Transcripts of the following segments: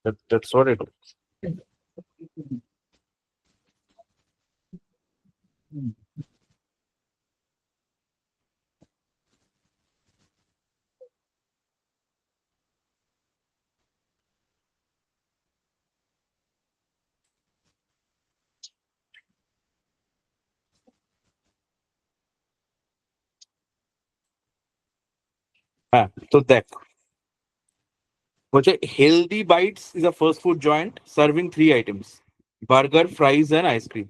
That's what it is. হ্যাঁ, তো দেখ বলছে healthy bites is a fast food joint serving 3 items: burger, fries and ice cream.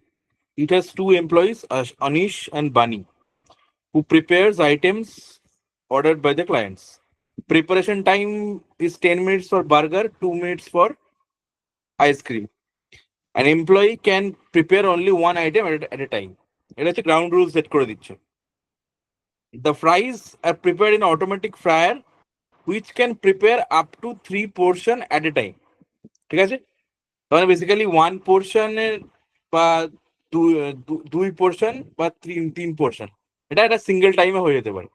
It has 2 employees, Anish and Bani, who prepares items ordered by the clients. Preparation time is 10 minutes for burger, 2 minutes for ice cream. An employee can prepare only one item at a time. এটা হচ্ছে ground rule set করে দিচ্ছে। The fries are prepared in automatic fryer which can prepare up to 3 portion at a time. ঠিক আছে, তাহলে basically 1 পোর্শনের বা 2 portion বা 3 portion এটা একটা সিঙ্গেল টাইমে হয়ে যেতে পারে।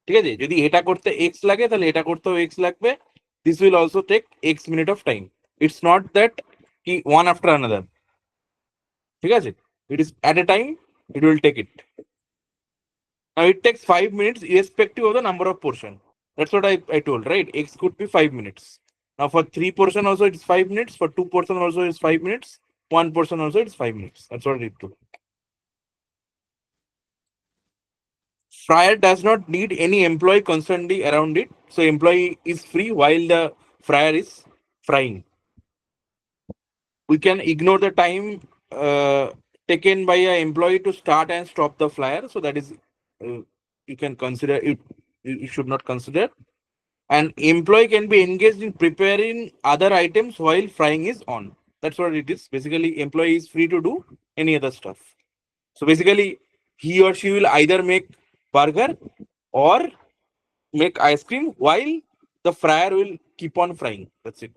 ঠিক আছে, যদি এটা করতে এক্স লাগে তাহলে এটা করতেও এক্স লাগবে। This will also take X minute of time. It's not that কি ওয়ান আফটার আনাদার। ঠিক আছে, it is at a time, it will take it. Now it takes 5 minutes irrespective of the number of portion. That's what I told, right? X could be 5 minutes. Now for 3 portion also it's 5 minutes. For 2 portion also it's 5 minutes. 1 portion also it's 5 minutes. That's what it told. Fryer does not need any employee constantly around it. So employee is free while the fryer is frying. We can ignore the time taken by an employee to start and stop the fryer. So that is, you can consider it. You should not consider. An employee can be engaged in preparing other items while frying is on. That's what it is. Basically, employee is free to do any other stuff. So basically, he or she will either make burger or make ice cream while the fryer will keep on frying. That's it.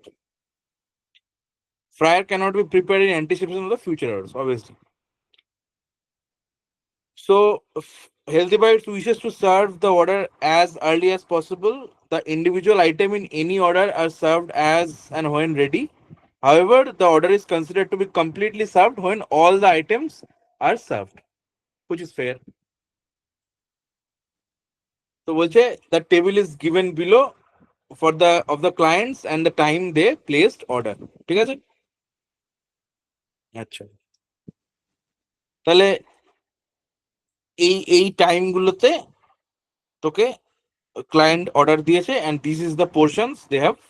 Fryer cannot be prepared in anticipation of the future orders, obviously. So, Healthy Bites wishes to serve the order as early as possible. The individual item in any order are served as and when ready. However, the order is considered to be completely served when all the items are served, which is fair. So, the table is given below for the clients and the time they placed order. ঠিক আছে? আচ্ছা, তাহলে এই টাইমগুলোতে তোকে client order দিয়েছে and this is the portions they have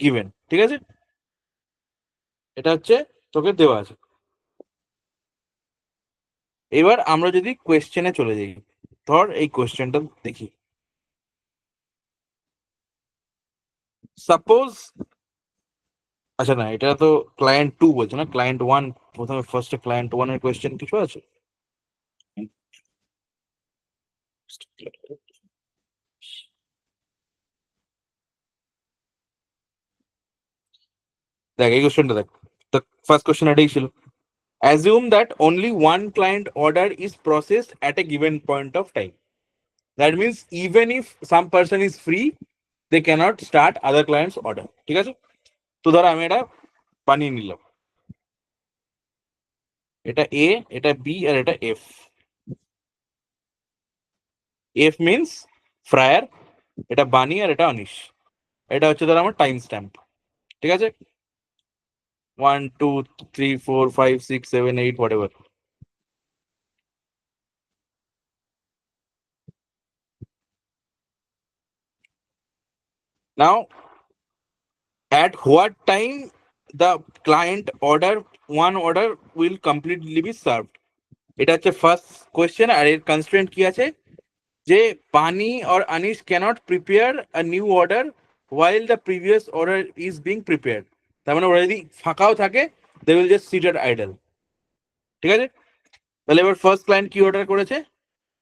given. ঠিক আছে, এটা হচ্ছে তোকে দেওয়া আছে। এবার আমরা যদি কোয়েশ্চেনে চলে যাই, ধর এই কোয়েশ্চেনটা দেখি। সাপোজ, আচ্ছা না, এটা তো ক্লায়েন্ট 2 বলছে না, ক্লায়েন্ট 1 প্রথমে ফার্স্টে ক্লায়েন্ট 1 এর কোয়েশ্চেন কিছু আছে? দেখ এই কোয়েশ্চেনটা দেখ, the first question এটাই ছিল। Assume that only one client order is processed at a given point of time. That means even if some person is free, they cannot start other clients order. ঠিক আছে, তো ধর আমি এটা বানিয়ে নিলাম, এটা এ, এটা বি আর এটা এফ। এফ মিনস ফ্রায়ার, এটা বানি আর এটা অনিশ। এটা হচ্ছে ধর আমার টাইম স্ট্যাম্প। ঠিক আছে, 1 2 3 4 5 6 7 8 whatever. Now at what time the client order one order will completely be served? এটা হচ্ছে ফার্স্ট কোয়েশ্চেন। আর এর কনস্ট্রেন্ট কি আছে, যে বানি or Anish cannot prepare a new order while the previous order is being prepared. তার মানে ওরা যদি ফাঁকাও থাকে, they will just sit at idle. ঠিক আছে, তাহলে এবার ফার্স্ট ক্লায়েন্ট কি অর্ডার করেছে,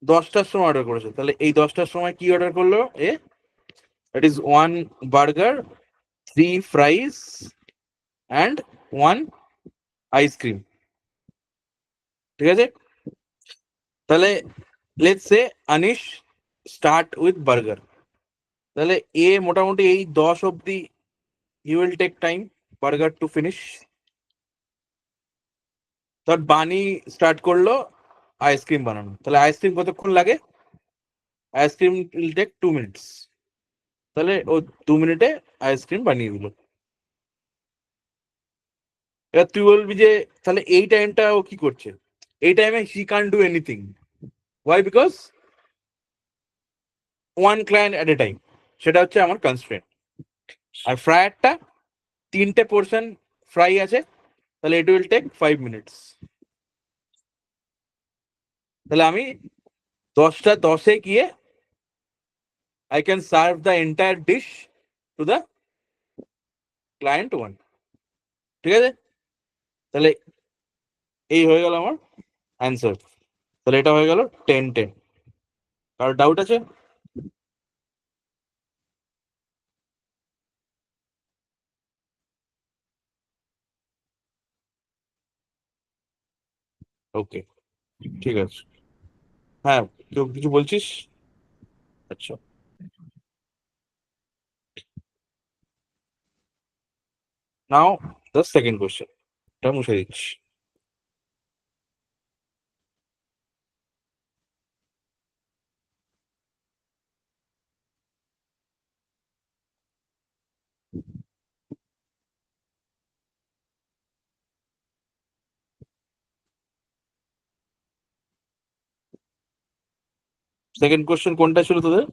10টার সময় অর্ডার করেছে। তাহলে এই 10টার সময় কি অর্ডার করলো এ, that is 1 burger, 3 fries and 1 ice cream. ঠিক আছে, তাহলে let's say Anish start with burger. তাহলে এ মোটামুটি এই 10 অব্দি he will take time. Burger to finish. ধর বানি স্টার্ট করলো আইসক্রিম বানানো, তাহলে আইসক্রিম কতক্ষণ লাগে? Ice cream will take 2 minutes. তাহলে ও 2 মিনিটে আইসক্রিম বানিয়ে দিল। এবার তুই বলবি যে তাহলে এই টাইমটা ও কি করছে? এই টাইমে he can't do anything. Why? Because one client at a time, সেটা হচ্ছে আমার কনস্ট্রেন্ট। আর ফ্রায়ারটা 3টে পোর্শন ফ্রাই আছে, তাহলে ইট উইল টেক 5 মিনিটস। তাহলে আমি 10টা 10-এ গিয়ে I can serve the entire dish to the client one. ঠিক আছে? তাহলে এই হয়ে গেল আমার অ্যান্সার। তাহলে এটা হয়ে গেল 10-10। কারো ডাউট আছে? ওকে, ঠিক আছে। হ্যাঁ, কেউ কিছু বলছিস? আচ্ছা, নাও দ্য সেকেন্ড কোয়েশ্চেন, এটা মুছে দিচ্ছি। সেকেন্ড কোয়েশ্চেন কোনটা ছিল তোদের?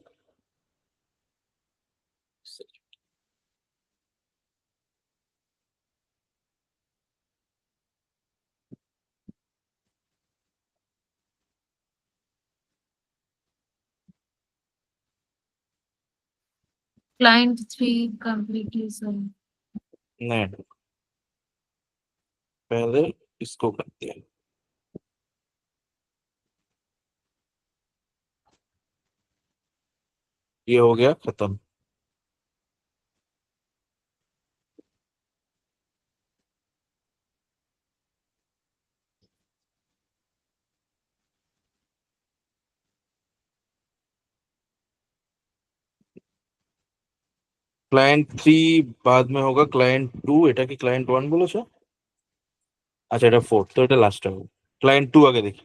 Client 3 completely served. नहीं, पहले इसको करते हैं। ये हो गया खत्म। ক্লায়েন্ট 3 बाद में होगा ক্লায়েন্ট 2। এটা কি ক্লায়েন্ট 1 বলেছো? আচ্ছা, এটা 4, তো এটা লাস্ট হবে। ক্লায়েন্ট 2 আগে দেখি।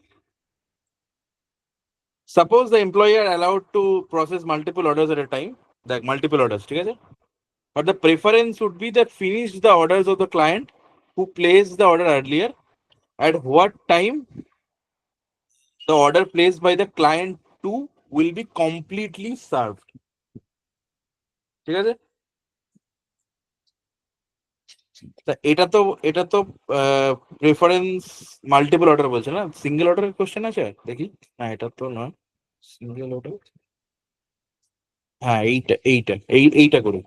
Suppose the employee are allowed to process multiple orders at a time, like multiple orders, ঠিক আছে? But the preference would be that finish the orders of the client who placed the order earlier. At what time the order placed by the client 2 will be completely served? ঠিক আছে? তা এটা তো preference multiple order বলছে না, single অর্ডারের question আছে দেখি। না, এটা তো নয় সিঙ্গেল অর্ডার। হ্যাঁ, এইটা করি।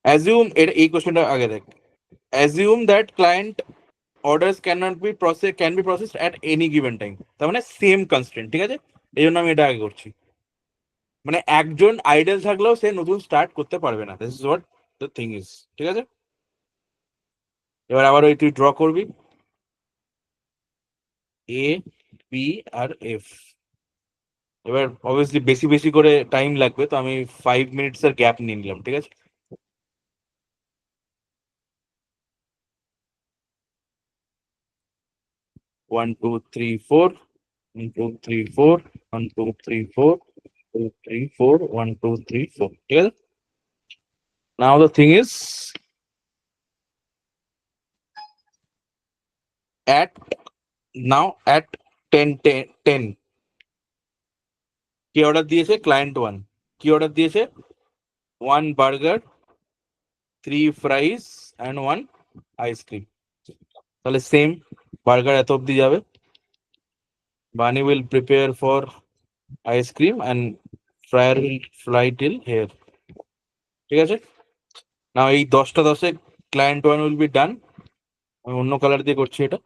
অ্যাজিউম, এই কোশ্চেনটা আগে দেখ। Assume that client orders can be processed at any given time, তার মানে সেম কনস্ট্রেন্ট, ঠিক আছে? এই জন্য আমি এটা আগে করছি। মানে একজন আইডল থাকলেও সে নতুন স্টার্ট করতে পারবে না। This is what the thing is, ঠিক আছে? এবার আবার ওই তুই ড্র করবি এ, বি আর এফ। এবার অবভিয়াসলি বেশি বেশি করে টাইম লাগবে, তো আমি 5 মিনিটস এর গ্যাপ নিয়ে নিলাম, ঠিক আছে? ওয়ান টু থ্রি ফোর, 1 2 3 4, 1 2 3 4, 2 3 4, 1 2 3 4, ঠিক আছে? Now the thing is, at at 10 কি অর্ডার দিয়েছে? ক্লায়েন্ট 1 কি অর্ডার দিয়েছে? 1 বার্গার, 3 ফ্রাইস অ্যান্ড 1 আইসক্রিম। তাহলে সেম, বার্গার এত অব্দি যাবে, বানি will prepare for ice cream and fryer will fly till here, ঠিক আছে? না, এই 10টা 10-এ ক্লায়েন্ট 1 উইল বি ডান। আমি অন্য কালার দিয়ে করছি এটা।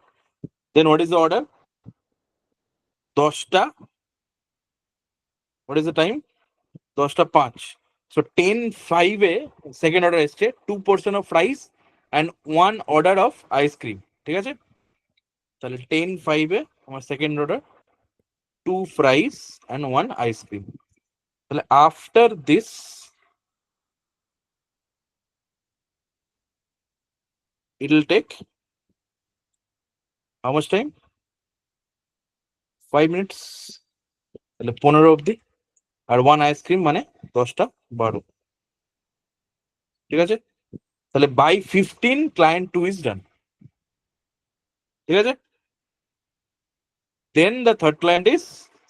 Then what is the order? 10টা, হোয়াট ইজ দ্য টাইম? 10টা 5। সো 10:05-এ সেকেন্ড অর্ডার এসছে, 2 portion of fries and 1 order of ice cream, ঠিক আছে? তাহলে 10:05-এ আমার second order, 2 fries and 1 ice cream. তাহলে after this it will take how much time? 5 minutes. তাহলে 15 অবধি, আর 1 আইসক্রিম মানে 10টা 12, ঠিক আছে? তাহলে by 15 client 2 is done, ঠিক আছে? Then the third client is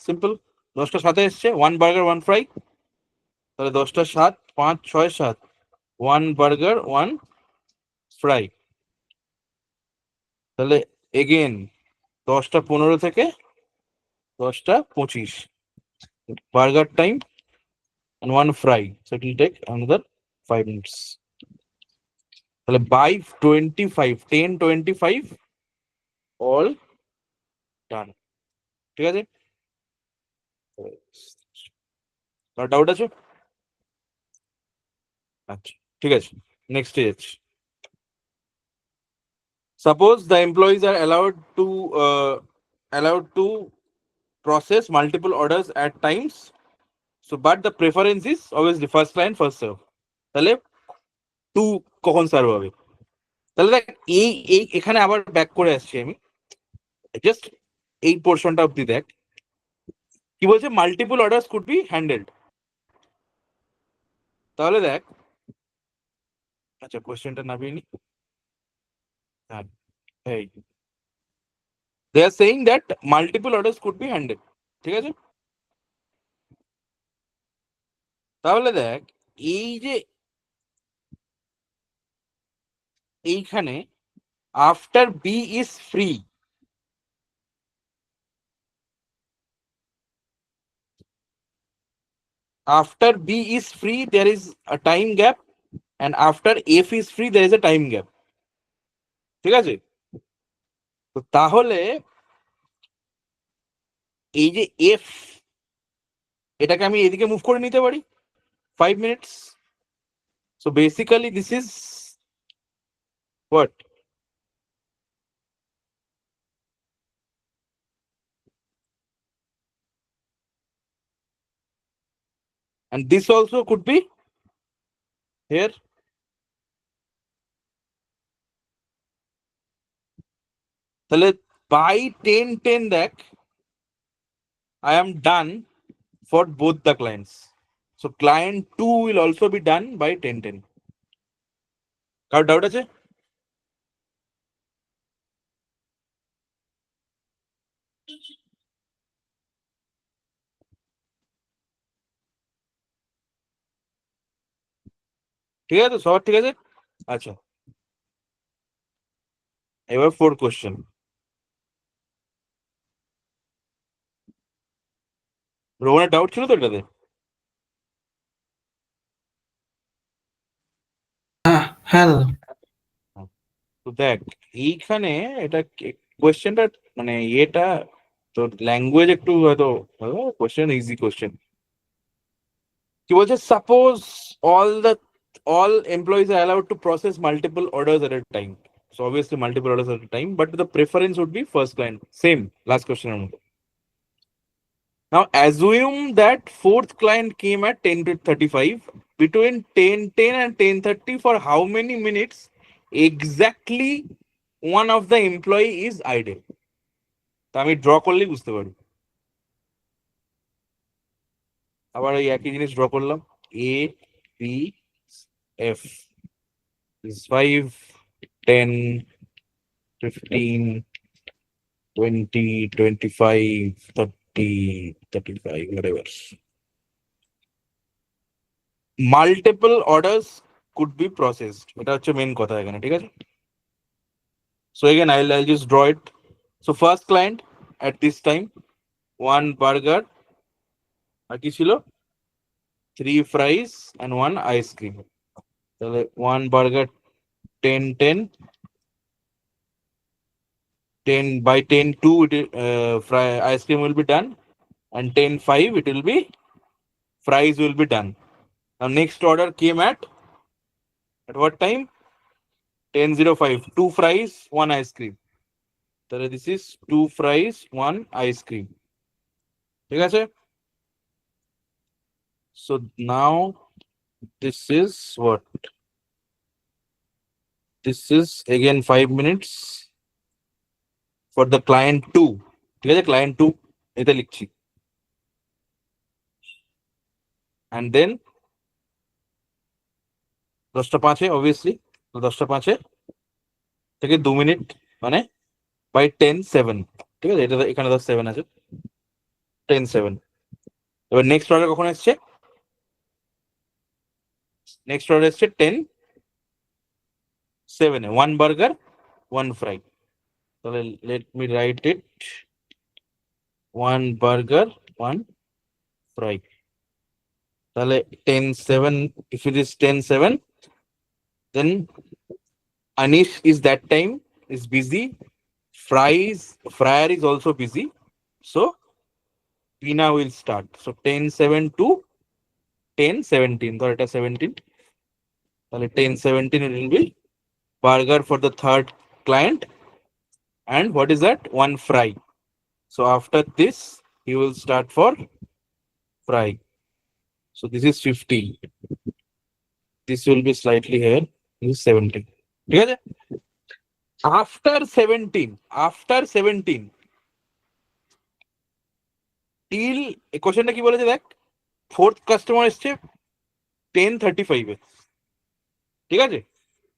simple, 10টা 7 এসছে, 1 burger 1 fry, তাহলে 10টা 7 5 6 7, 1 burger 1 fry, তাহলে again 10টা 15 থেকে 10টা 25 burger time and 1 fry, so it will take another 5 minutes. তাহলে by 25 10:25 all done, ঠিক আছে? ডাউট আছে? আচ্ছা, ঠিক আছে, নেক্সট যাচ্ছি। Suppose the employees are allowed to process multiple orders at times, so but the preference is obviously first client first serve, তাহলে 2 কখন সার্ভ হবে? তাহলে দেখ এই এই এখানে আবার ব্যাক করে আসছি আমি, জাস্ট এই পোর্শনটা অব্দি দেখ কি বলছে, multiple orders could be handled. তাহলে দেখ, আচ্ছা কোশ্চেনটা নামিয়ে নি, হ্যাঁ এই they are saying that multiple orders could be handled, ঠিক আছে? তাহলে দেখ এই যে এইখানে after B is free, after B is free there is a time gap, and after F is free there is a time gap, ঠিক আছে? তো তাহলে এই যে F, এটাকে আমি এদিকে মুভ করে নিতে পারি 5 minutes, so basically this is what, and this also could be here, তাহলে by 10:10 দেখ I am done for both the clients, so client 2 will also be done by 10:10. Car doubt আছে? ঠিক আছে, সবার ঠিক আছে? আচ্ছা, এবার 4 কোশ্চেন। রোহনের ডাউট ছিল তো এটাতে? হ্যাঁ দাদা। তো দেখ এইখানে এটা কোয়েশ্চেনটা মানে এটা তো ল্যাঙ্গুয়েজ একটু হয়তো কোয়েশ্চেন ইজি কোয়েশ্চেন। কি বলছে, suppose all employees are allowed to process multiple orders at a time, so obviously multiple orders at a time, but the preference would be first client, same last question এর মতো। Now assume that fourth client came at 10:35, between 10:10 and 10:30 for how many minutes exactly one of the employee is idle? তা আমি draw করলেই বুঝতে পারবো। আবার ওই একই জিনিস ড্র করলাম, A B F is 5 10 15 20 25 30 35 whatever. Multiple orders could be processed, এটা হচ্ছে মেন কথা এখানে, ঠিক আছে? So again I'll just draw it. So first client at this time 1 burger, আর কি ছিল 3 fries and 1 ice cream, তাহলে 1 burger 10 10 10 by 10 2 it fry ice cream will be done, and 10 5 it will be fries will be done. Now next order came at what time? 10:05, 2 fries 1 ice cream, তাহলে this is 2 fries 1 ice cream, ঠিক আছে? So now this is what, This is again 5 minutes for the client 2. ঠিক আছে, client 2 এটা লিখছি। And then 10:05 obviously, তো 10:05 থেকে 2 minute মানে by 10:07, ঠিক আছে, এটা এখানে 7 আছে, 10:07। এবার নেক্সট অর্ডার কখন এসছে? নেক্সট অর্ডার এসছে 10:07 1 বার্গার 1 ফ্রাই। তাহলে লেট মি রাইট ইট, 1 বার্গার 1 ফ্রাই। তাহলে 10:07, if it is 10:07, then Anish is that time is busy, fryer is also busy, so Pina will start. So 10:07 to 10:17, so এটা 17, তাহলে 10:17 it will be burger for the third client, and what is that? 1 fry. So after this he will start for fry. So this is 15, this will be slightly here, this is 17, ঠিক আছে। after 17 till কোশ্চেনটা কি বলেছে দেখ, fourth customer এসছে 10:35 এ, ঠিক আছে।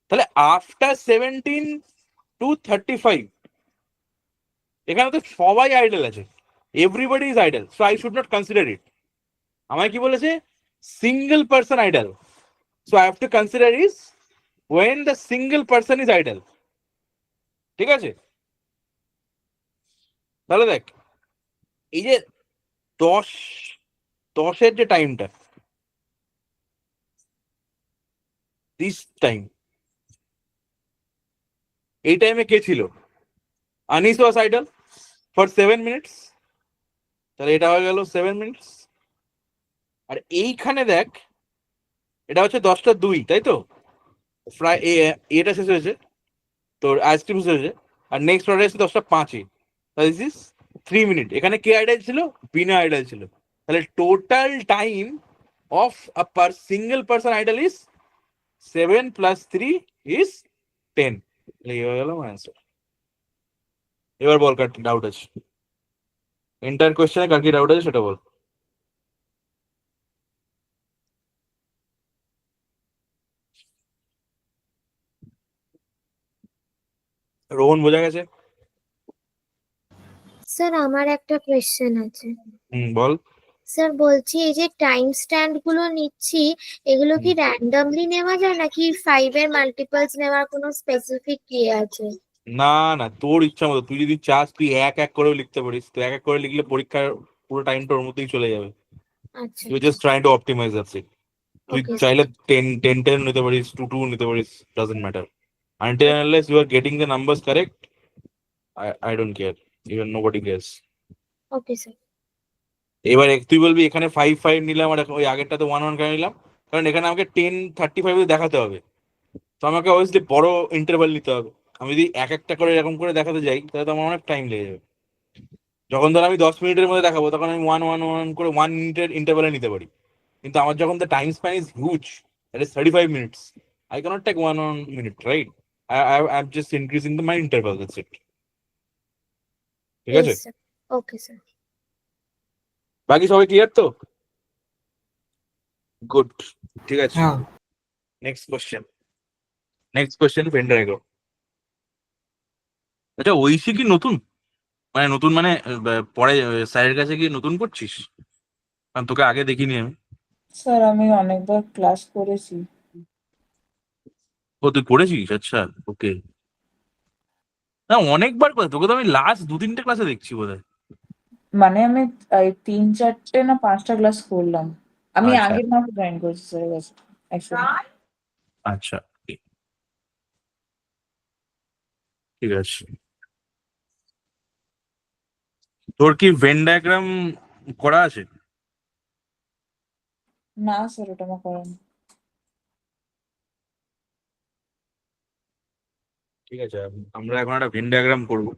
তাহলে আফটার 17 to 35 এখানে তো সবাই আইডল আছে, everybody is idle, so I should not consider it. আমায় কি বলেছে? Single person idle, so I have to consider is when the single person is idle, ঠিক আছে। তাহলে দেখ, এই যে 10 যে টাইমটা, দিস টাইম, এই টাইমে কে ছিল? আনিস ওয়াজ আইডল ফর 7 মিনিটস, তাহলে এটা হয়ে গেল 7 মিনিটস। আর এইখানে দেখ, এটা হচ্ছে 10:02, তাই তো, প্রায় এটা শেষ হয়েছে, তোর আইসক্রিম শেষ হয়েছে, আর নেক্সট অর্ডার এসেছে 10:05, দিস ইজ 3 মিনিট। এখানে কে আইডল ছিল? বিনা আইডল ছিল। তাহলে total time of a single person idol is 7 + 3 is 10। এই হয়ে গেল অ্যান্সার। এবার বল, কার ডাউট আছে? এন্টার কোশ্চেনে কার কি ডাউট আছে সেটা বল। রোহন বোঝা গেছে? স্যার আমার একটা কোয়েশ্চেন আছে। বল। স্যার বলছি, এই যে টাইম স্ট্যাম্প গুলো নিচ্ছি, এগুলো কি র্যান্ডমলি নেওয়া যায় নাকি 5 এর মাল্টিপলস নেওয়ার কোনো স্পেসিফিক ইয়ে আছে? না না, তোর ইচ্ছা মতো, তুই যদি চাস তুই এক এক করেও লিখতে পারিস, তো এক এক করে লিখলে পরীক্ষার পুরো টাইমটা ওর মধ্যেই চলে যাবে। আচ্ছা, you just trying to optimize that's it. তুই ওকে চাইলে 10 নিতে পারিস, 2 নিতে পারিস, doesn't matter, until unless you are getting the numbers correct. I don't care, even nobody cares. Okay sir. এবার তুই বলবি এখানে 5 নিলাম আর ওই আগেরটাতে 1 কেন নিলাম, কারণ এখানে আমাকে 10:35 দেখাতে হবে, তো আমাকে অবভিয়াসলি বড় ইন্টারভাল নিতে হবে। আমি যদি এক একটা করে এরকম করে দেখাতে যাই তাহলে তো আমার অনেক টাইম লেগে যাবে। যখন ধর আমি 10 মিনিটের মধ্যে দেখাবো তখন আমি 1 করে 1 মিনিটের ইন্টারভালে নিতে পারি, কিন্তু আমার যখন the time span is huge, that is 35 minutes, I cannot take 1 minute, right? I am just increasing the my interval, that's it, ঠিক আছে। Yes sir, okay sir. বাকি সবাই ক্লিয়ার তো? গুড, ঠিক আছে। হ্যাঁ নেক্সট কোশ্চেন ভেন ডায়াগ্রাম। আচ্ছা, ঐশী কি নতুন, মানে নতুন মানে পরে স্যারের কাছে কি নতুন করছিস? কারণ তোকে আগে দেখিনি আমি। স্যার, আমি অনেকবার ক্লাস করেছি। ও তুই করেছিস? আচ্ছা, ওকে। না, অনেকবার করে, তোকে তো আমি লাস্ট 2-3টে ক্লাসে দেখছি বোধহয়। মানে আমি এই 3-4টে না 5টা ক্লাস করলাম। আমি আচ্ছা আগের মাসে জয়েন করেছি স্যারের কাছে একসাথে। আচ্ছা, ঠিক আছে। তোর কি ভেন ডায়াগ্রাম করা আছে? না স্যার, ওটা আমার করা নেই। ঠিক আছে, আমরা এখন একটা ভেন ডায়াগ্রাম করবো।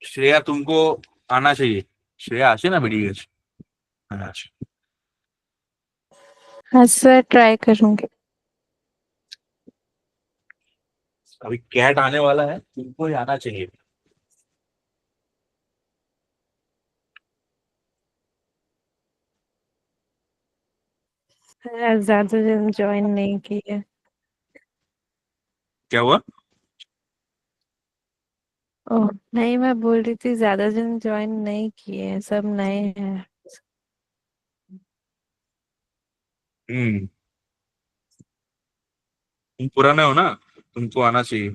শ্রেয়া তুমকো আনা চাইয়ে। শ্রেয়া আসে না, বেরিয়ে গেছে? হ্যাঁ, আছে। हाँ सर, ट्राई करूंगी। अभी कैट आने वाला है, तुमको ही आना चाहिए। ज्यादा दिन ज्वाइन नहीं किए। क्या हुआ? ओह नहीं, मैं बोल रही थी ज्यादा दिन ज्वाइन नहीं किए, सब नए हैं। हम्म। तुम पुराने हो ना, तुमको आना चाहिए।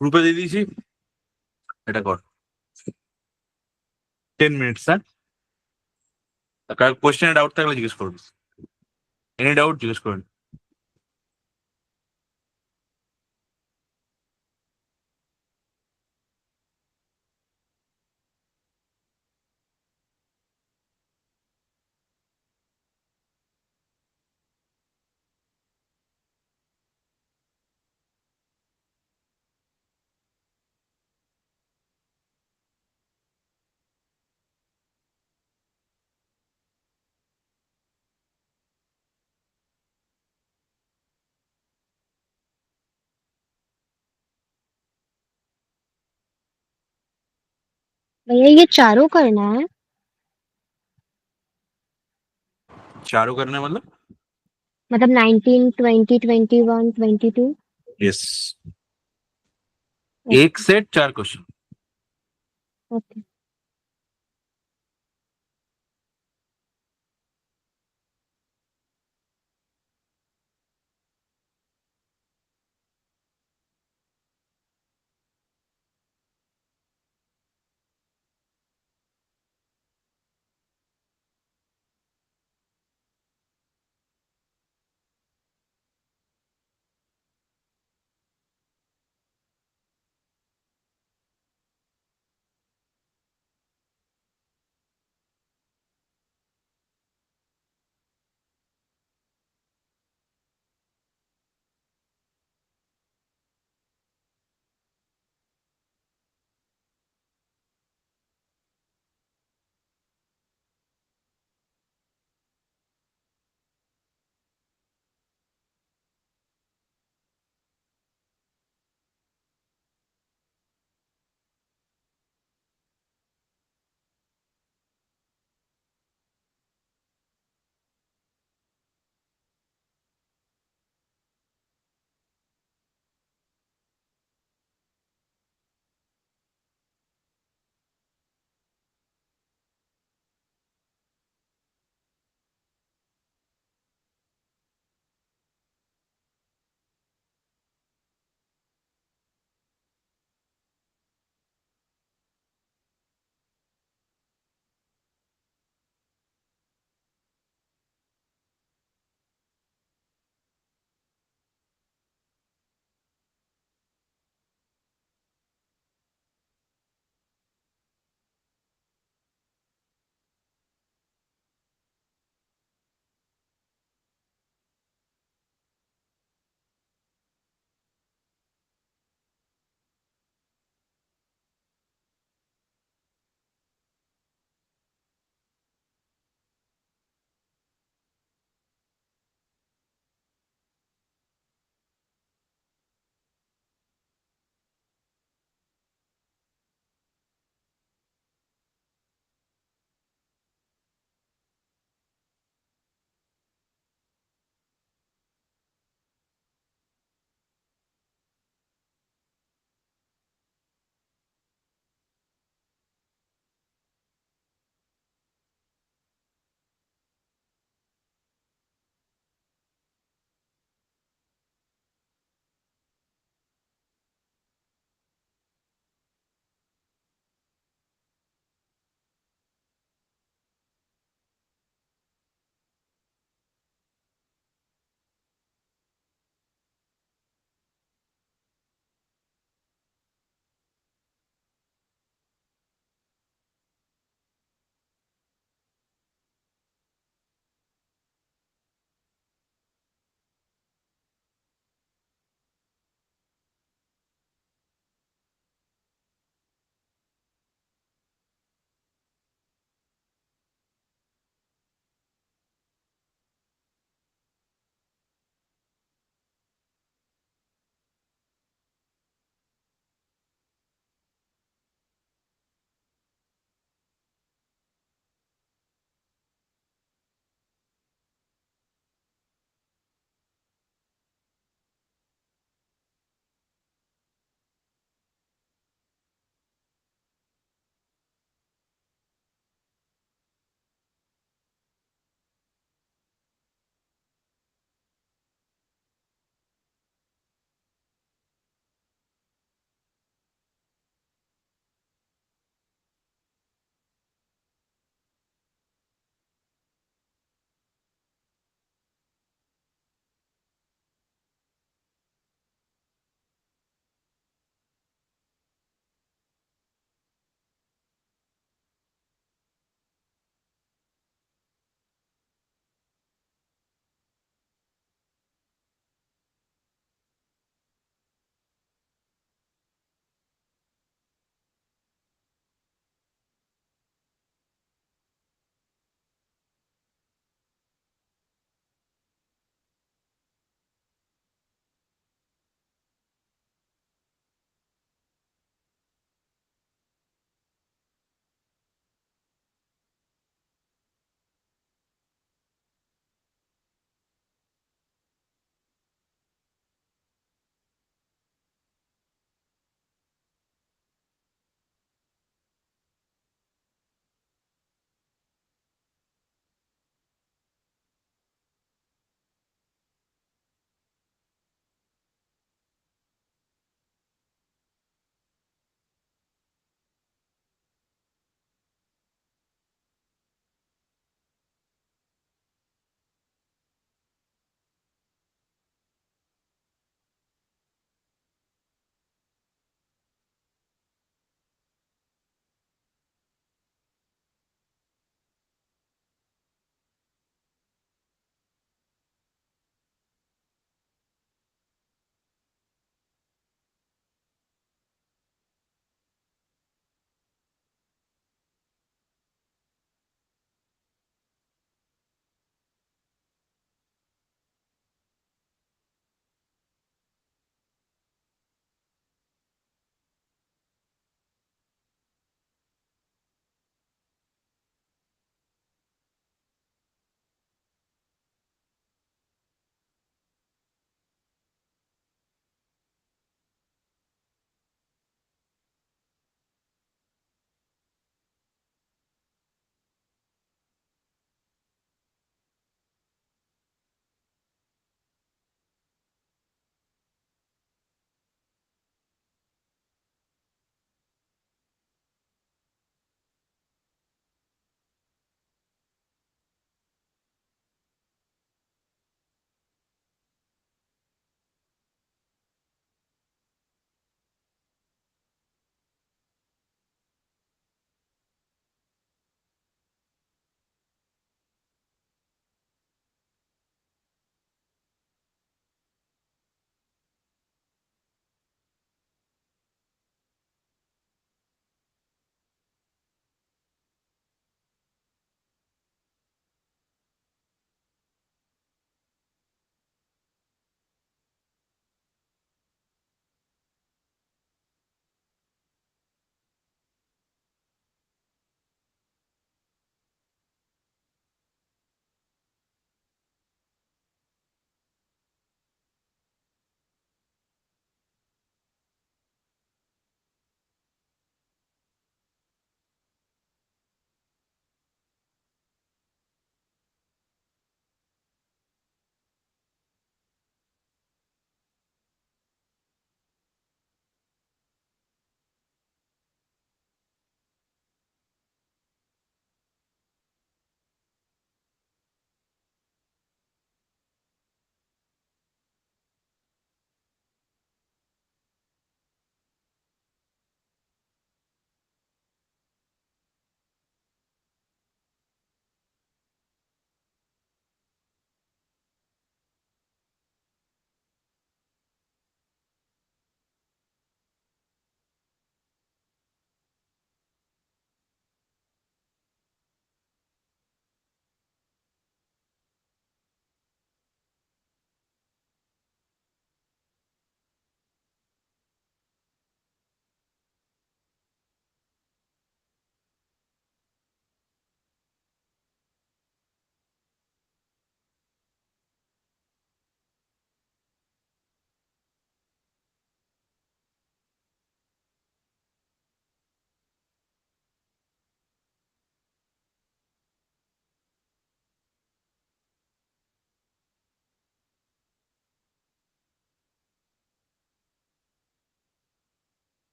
গ্রুপে দিয়ে দিয়েছি, এটা কর। 10 মিনিটস, হ্যাঁ? কোয়েশ্চেনে ডাউট থাকলে জিজ্ঞেস করুন, এনি ডাউট জিজ্ঞেস করুন। भैया ये चारों करना है। चारों करने मतलब? मतलब 19, 20, 21, 22। यस। एक सेट 4 क्वेश्चन। ओके।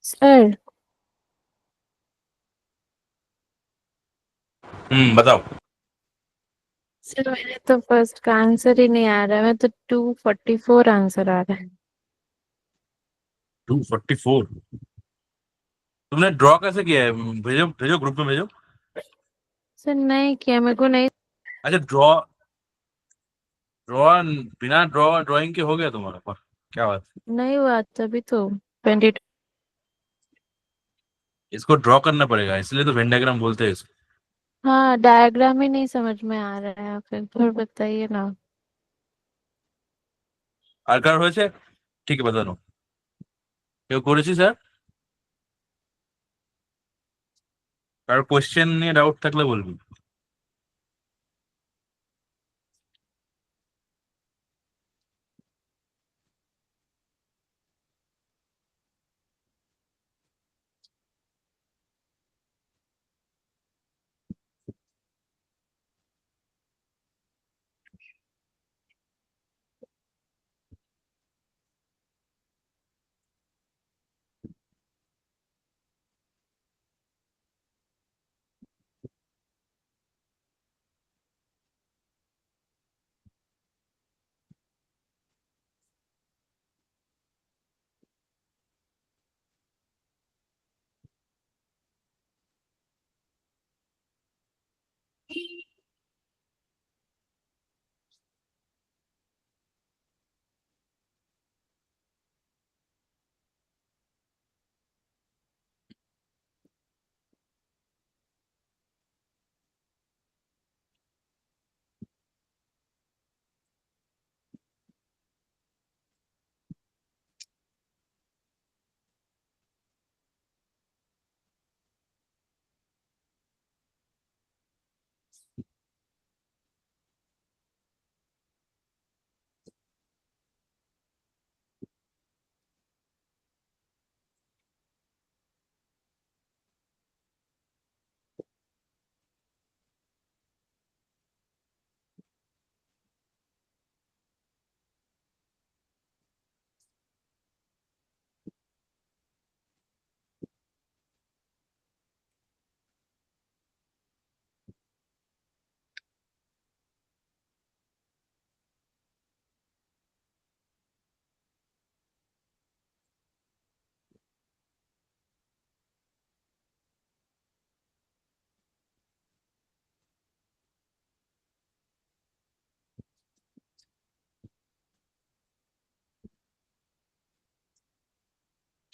सर बताओ। सर मेरे तो फर्स्ट का आंसर ही नहीं आ रहा है, मैं तो 244 आंसर आ रहा है। 244। तुमने ड्रॉ कैसे किया है? भेजो भेजो, ग्रुप में भेजो। सर नहीं किया, मेरे को नहीं। अच्छा, ड्रॉ ड्रॉ बिना ड्राइंग के हो गया तुम्हारा पर? क्या बात है। नहीं हुआ तभी तो 22। इसको ड्रॉ करना पड़ेगा, इसलिए तो वेन डायग्राम बोलते हैं इसको। हाँ डायग्राम ही नहीं समझ में आ रहा है, फिर बताइए ना। আর কার হয়েছে? ঠিক আছে, বাজানো। কেউ করেছি স্যার? কারো কোয়েশ্চেন নিয়ে ডাউট থাকলে বলবি।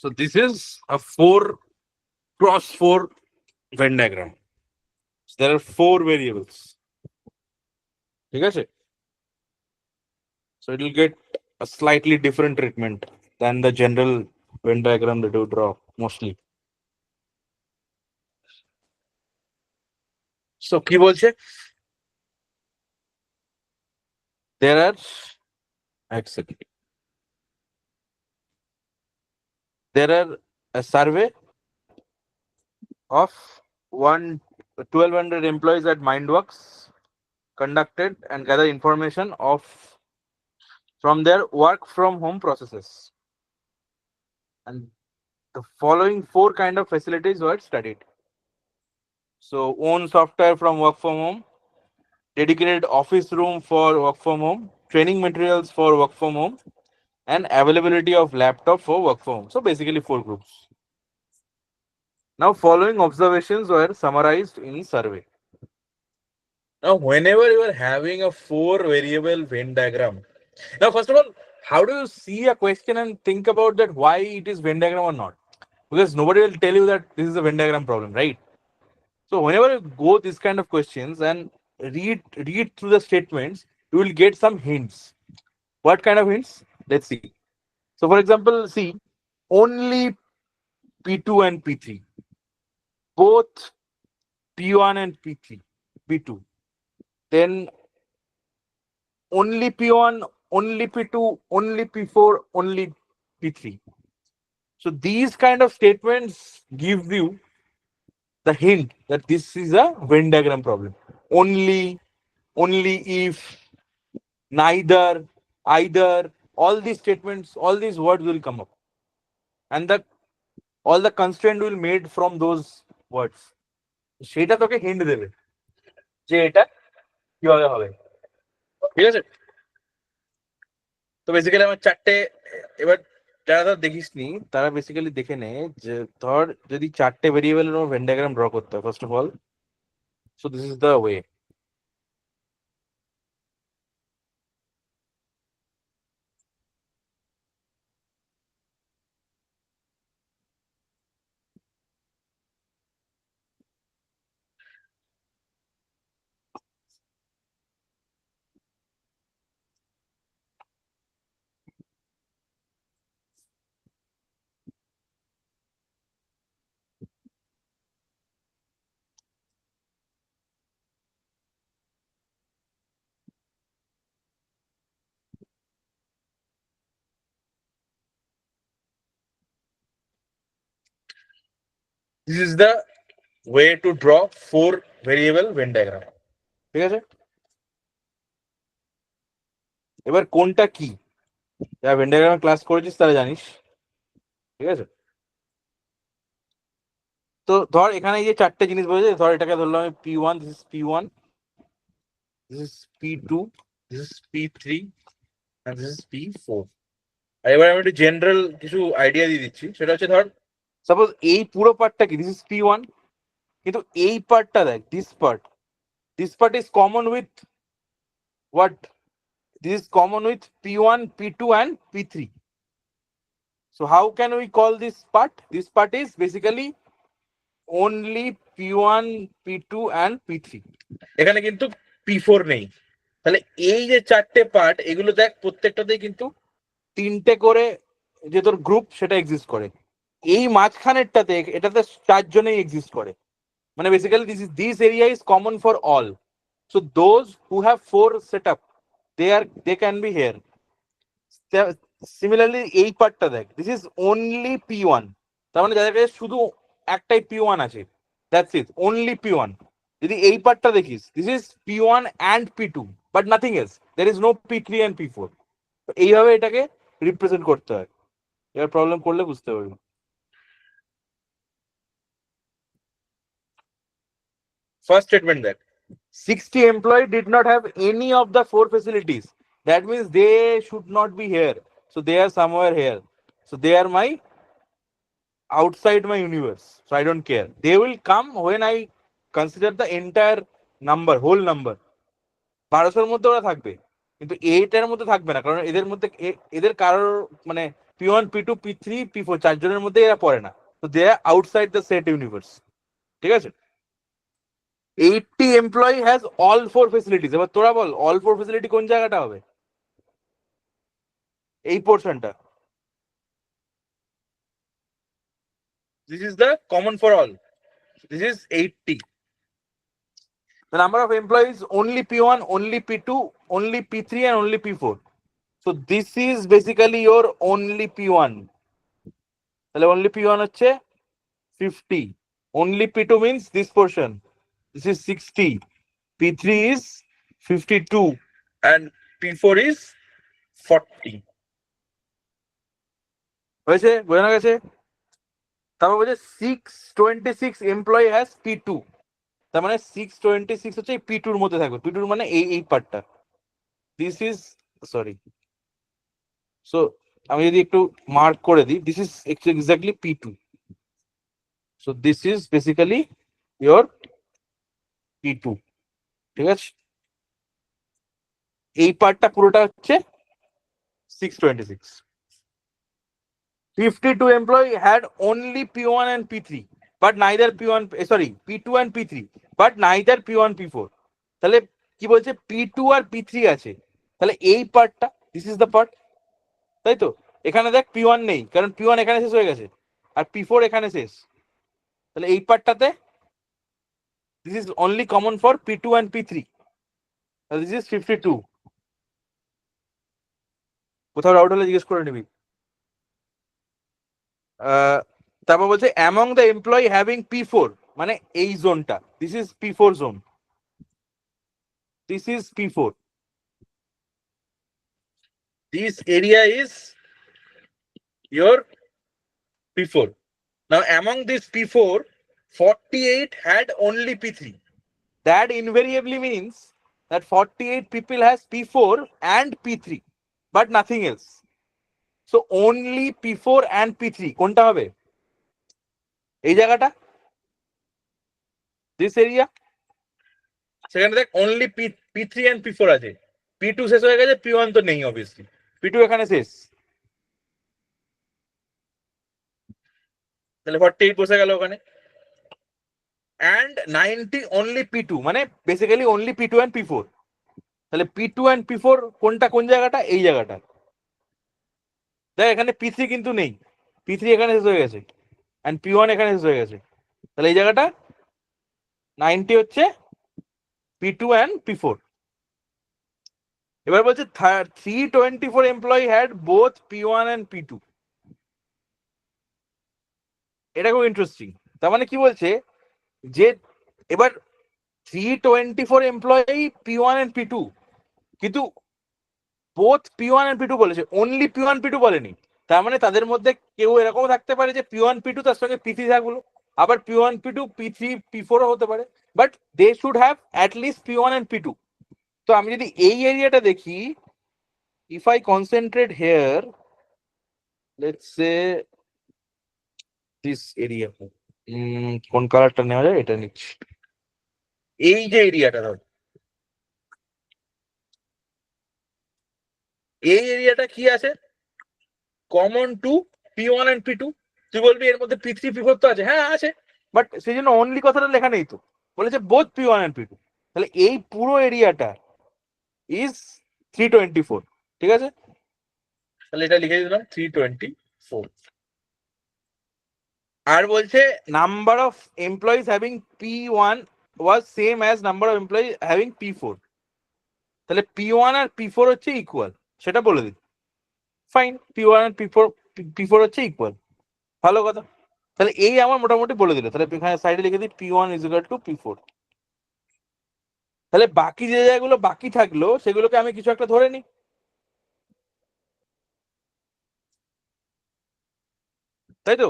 So this is a 4x4 Venn diagram. So there are 4 variables. ঠিক আছে? So it will get a slightly different treatment than the general Venn diagram that you draw mostly. So কি বলছে? There are exactly. There are a survey of 1,200 employees at Mindworks conducted and gather information of from their work from home processes. And the following 4 kind of facilities were studied. So own software from work from home, dedicated office room for work from home, training materials for work from home, and availability of laptop for work from home. So basically 4 groups. Now following observations were summarized in survey. Now whenever you are having a 4 variable Venn diagram, now first of all, how do you see a question and think about that why it is Venn diagram or not? Because nobody will tell you that this is a Venn diagram problem, right? So whenever you go these kind of questions and read through the statements, you will get some hints. What kind of hints? Let's see. So for example, see, only P2 and P3, both P1 and P3, P2. Then only P1, only P2, only P4, only P3. So these kind of statements give you the hint that this is a Venn diagram problem. Only if, neither, either, all these statements, all these words will come up. And the all the constraint will made from those words. সেটা তোকে hint দেবে যে এটা কিভাবে হবে, ঠিক আছে? তো বেসিক্যালি আমার চারটে, এবার যারা ধর দেখিস নি তারা বেসিক্যালি দেখে নে যে ধর যদি চারটে ভেরিয়েবলের ভেন ডায়াগ্রাম ড্র করতে হয় first of all, so this is the way. This is the way to draw 4 variable Venn diagram, ঠিক আছে? এবার কোনটা কি, যারা ভেন ডায়াগ্রাম ক্লাস করেছিস তারা জানিস, ঠিক আছে? তো ধর এখানে এই যে চারটে জিনিস বলেছে, ধর এটাকে ধরলাম আমি P1, this is P1, this is P2, this is P3 and this is P4. আর এবার আমি একটু জেনারেল কিছু আইডিয়া দিয়ে দিচ্ছি, সেটা হচ্ছে ধর সাপোজ এই পুরো পার্টটা কি, দিস ইজ P1, কিন্তু এই পার্টটা দেখ, this part is common with what, this is common with P1, P2 and P3. So how can we call this part? This part is basically only P1, P2 and P3. এখানে কিন্তু P4 নেই। তাহলে এই যে চারটে part, এগুলো দেখ প্রত্যেকটাতেই কিন্তু তিনটে করে যে তোর গ্রুপ সেটা এক্সিস্ট করে। এই মাঝখানেরটাতে এটাতে চারজনেই এক্সিস্ট করে, মানে basically this area is common for all. So those who have 4 setup they can be here. Similarly এই পার্টটা দেখ, দিস ইজ অনলি P1, তার মানে যাদের কাছে শুধু একটাই P1 আছে, দ্যাটস ইট, অনলি P1। যদি এই পার্টটা দেখিস, this is P1 and P2 but nothing else, there is no P3 and P4। এইভাবে এটাকে রিপ্রেজেন্ট করতে হয়। এবার প্রবলেম করলে বুঝতে পারবি। First statement that 60 employee did not have any of the 4 facilities. That means they should not be here. So they are somewhere here. So they are my outside my universe. So I don't care. They will come when I consider the entire number, whole number. 1200 মধ্যে ওরা থাকবে, কিন্তু এইটার মধ্যে থাকবে না, কারণ এদের মধ্যে এদের কারোর মানে P1, P2, P3, P4 চারজনের মধ্যে এরা পড়ে না। তো দে আর আউটসাইড দ্য সেট ইউনিভার্স, ঠিক আছে? 80 এমপ্লয়ি হ্যাজ অল 4 ফেসিলিটিস। এবার তোরা বল অল 4 ফেসিলিটি কোন জায়গাটা হবে, এই পোর্শনটা। This is the common for all, this is 80। The number of employees only P1, only P2, only P3 and only P4. So this is basically your only P1. তাহলে only P1 হচ্ছে 50, only P2 means this portion, this is 60, P3 is 52 and P4 is 40। হয়েছে, বোঝানো গেছে? তারপর বলছে 626 employee has P2, তার মানে 626 হচ্ছে P2 এর মধ্যে থাকবে। P2 মানে এই পার্টটা, দিস ইজ সরি, সো আমি যদি একটু মার্ক করে দিই, this is exactly P2, so this is basically your P2, ঠিক আছে? এই পার্টটা পুরোটা হচ্ছে 626। 52 employee had only P1 and P3 but neither P1 sorry P2 and P3 but neither P1 P4। তাহলে কি বলছে, P2 আর P3 আছে, তাহলে এই পার্টটা দিস ইজ দ্য পার্ট, তাই তো? এখানে দেখ P1 নেই, কারণ P1 এখানে শেষ হয়ে গেছে আর P4 এখানে শেষ। তাহলে এই পার্টটাতে this is only common for P2 and P3, this is 52। কোথাও ডাউট হলে জিজ্ঞেস করে নিবি। তারপর বলছে among the employee having P4, মানে এই জোনটা, this is P4 zone, this is P4, this area is your P4। Now among this P4, 48 had only P3. That invariably means that 48 people has P4 and P3, but nothing else. So only P4 and P3 কোনটা হবে? এই জায়গাটা, this area, সেখানে দেখ only P3 and P4 আছে, P2 শেষ হয়ে গেছে, P1 তো নেই obviously, P2 এখানে শেষ, তাহলে 48 বসে গেল ওখানে। and 90 only P2, মানে basically only P2 and P4, তাহলে P2 and P4 কোনটা, কোন জায়গাটা, এই জায়গাটা। দেখ এখানে P3 কিন্তু নেই, P3 এখানে শেষ হয়ে গেছে, and P1 এখানে শেষ হয়ে গেছে, তাহলে এই জায়গাটা 90 হচ্ছে P2 and P4। এবার বলছে 324 employee had both P1 and P2। এটা খুব ইন্টারেস্টিং। তার মানে কি বলছে যে এবার 324 এমপ্লয়ি P1 and P2, কিন্তু বোথ P1 and P2 বলেছে, অনলি P1 P2 বলেনি। তার মানে তাদের মধ্যে কেউ এরকম থাকতে পারে যে P1 P2 তার সঙ্গে P3 থাকলো, আবার P1 P2 P3 P4 হতে পারে, but they should have at least P1 and P2। তো আমি যদি এই এরিয়াটা দেখি, if I concentrate here, let's say this area, কোন কালারটা নেওয়া যায়, এটা নিচ্ছি, এই যে এরিয়াটা ধর, এই এরিয়াটা কি আছে, common to P1 and P2। তুই বলবি এর মধ্যে P3 P4 তো আছে, হ্যাঁ আছে, বাট সেই জন্য অনলি কথাটা লেখা নেই তো, বলেছে বোথ P1 and P2। তাহলে এই পুরো এরিয়াটা ইজ 324, ঠিক আছে, তাহলে এটা লিখে দিলাম 324। আর বলছে number of employees having P1 was same as number of employee having P4। তাহলে P1 আর P4 হচ্ছে ইকুয়াল, সেটা বলে দিন, ফাইন, P1 আর P4 হচ্ছে ইকুয়াল, ভালো কথা। তাহলে এই আমার মোটামুটি বলে দিল, তাহলে এখানে সাইডে লিখে দিই P1 is equal two P4। তাহলে বাকি যে জায়গাগুলো বাকি থাকলো সেগুলোকে আমি কিছু একটা ধরে নিই, তাই তো?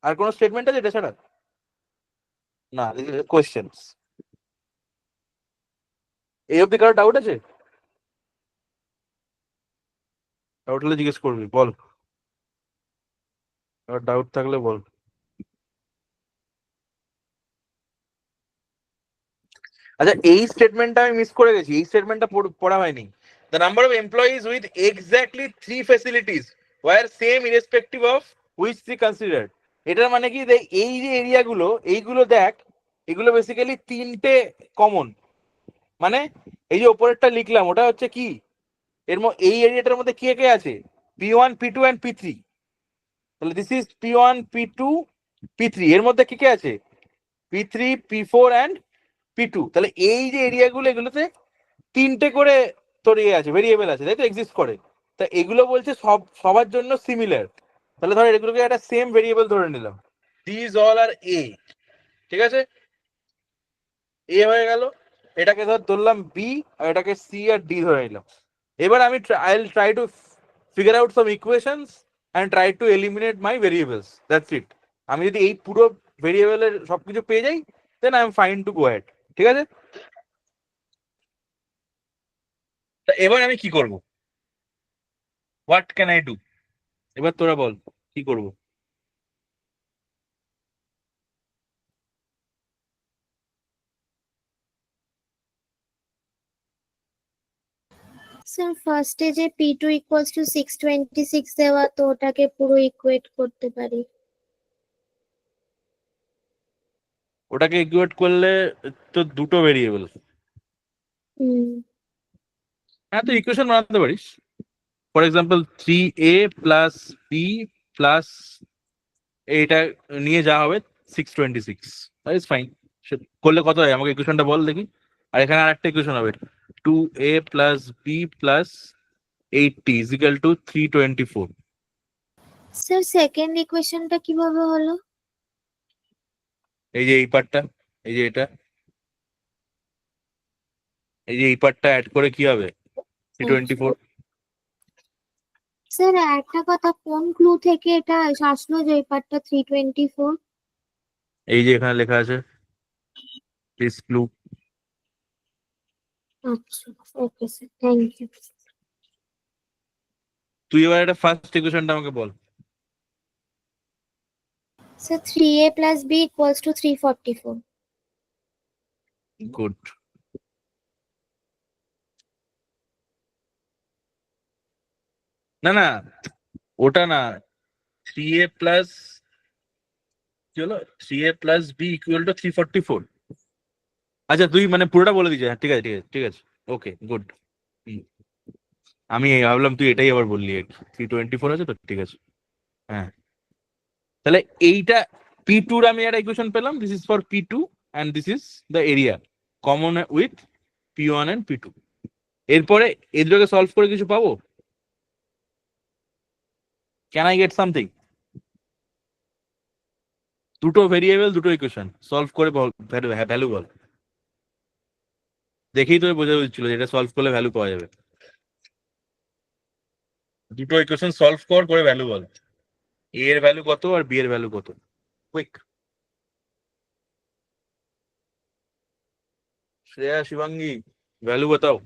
আর কোনো স্টেটমেন্ট আছে এটা ছাড়া? না, কোয়েশ্চেন্স। এই অব্দি কারো ডাউট আছে? ডাউট হলে জিজ্ঞেস করবি, বল, ডাউট থাকলে বল। আচ্ছা, এই স্টেটমেন্টটা আমি মিস করে গেছি, এই স্টেটমেন্টটা পড়া হয়নি। The number of employees with exactly 3 facilities were same irrespective of which 3 considered. এটার মানে কি, এই যে এরিয়াগুলো, এইগুলো দেখ, এগুলো বেসিক্যালি 3টে কমন, মানে এই যে উপরেরটা লিখলাম ওটা হচ্ছে কি, এই এরিয়াটার মধ্যে কে কে আছে, P1 P2 and P3। তাহলে this is P1 P2 P3, এর মধ্যে কে কে আছে, P3 P4 and P2। তাহলে এই যে এরিয়াগুলো, এগুলোতে 3টে করে তোর ইয়ে আছে, ভেরিয়েবল আছে, তাই তো, এক্সিস্ট করে। তা এগুলো বলছে সবার জন্য সিমিলার, তাহলে ধর এগুলোকে একটা সেম ভেরিয়েবল ধরে নিলাম, দিস অল আর এ, ঠিক আছে, এ হয়ে গেল। এটাকে ধরলাম বি, আর এটাকে সি আর ডি ধরে নিলাম। এবার আমি I will try to figure out some equations and try to eliminate my variables, that's it. আমি যদি এই পুরো ভেরিয়েবলের সবকিছু পেয়ে যাই, then I am fine to go ahead, ঠিক আছে। তা এবার আমি কি করব, হোয়াট ক্যান আই ডু, এবার তোরা বল কি করব। স্যার ফার্স্টে যে P2 ইকুয়ালস টু 626 দেওয়া, তো ওটাকে পুরো ইকুয়েট করতে পারি। ওটাকে ইকুয়েট করলে তো দুটো ভেরিয়েবল, হ্যাঁ তো ইকুয়েশন বানাতে পারিস। For example 3a plus B plus এইটা নিয়ে যা হবে 626, দ্যাট ইজ ফাইন। করলে কত হয় আমাকে ইকুয়েশনটা বল দেখি। আর এখানে আরেকটা ইকুয়েশন হবে, 2a plus B plus 80 is equal to 324। Sir second ইকুয়েশনটা কিভাবে হলো? এই যে এই পার্টটা, এই যে এটা, এই যে এই পার্টটা অ্যাড করে কি হবে 324। স্যার একটা কথা, কোন ক্লু থেকে এটা আসলো যে এই পার্টটা 324? এই যে এখানে লেখা আছে দিস ক্লু। আচ্ছা, ওকে স্যার, থ্যাংক ইউ। তুই এবার একটা ফার্স্ট ইকুয়েশনটা আমাকে বল। Sir 3a plus b equals to 344. Good. না না, ওটা না, 3a প্লাস কি হলো, 3a plus B equal to 344। আচ্ছা তুই মানে পুরোটা বলে দিয়েছিস, হ্যাঁ ঠিক আছে ঠিক আছে ঠিক আছে, ওকে গুড। আমি ভাবলাম তুই এটাই আবার বললি, 324 আছে তো, ঠিক আছে। হ্যাঁ, তাহলে এইটা P2 র আমি একটা ইকুয়েশন পেলাম, this is for P2 and this is the area common with P1 and P2। এরপরে এগুলোকে সলভ করে কিছু পাবো? Can I get something? দুটো ভেরিয়েবল, দুটো ইকুয়েশন সলভ করে ভ্যালু বল। দেখেই তো বোঝা যাচ্ছিল যে এটা সলভ করলে ভ্যালু পাওয়া যাবে। দুটো ইকুয়েশন সলভ করে ভ্যালু বল, এ এর ভ্যালু কত আর বি এর ভ্যালু কত, কুইক। श्रेया शिवांगी, वैल्यू बताओ,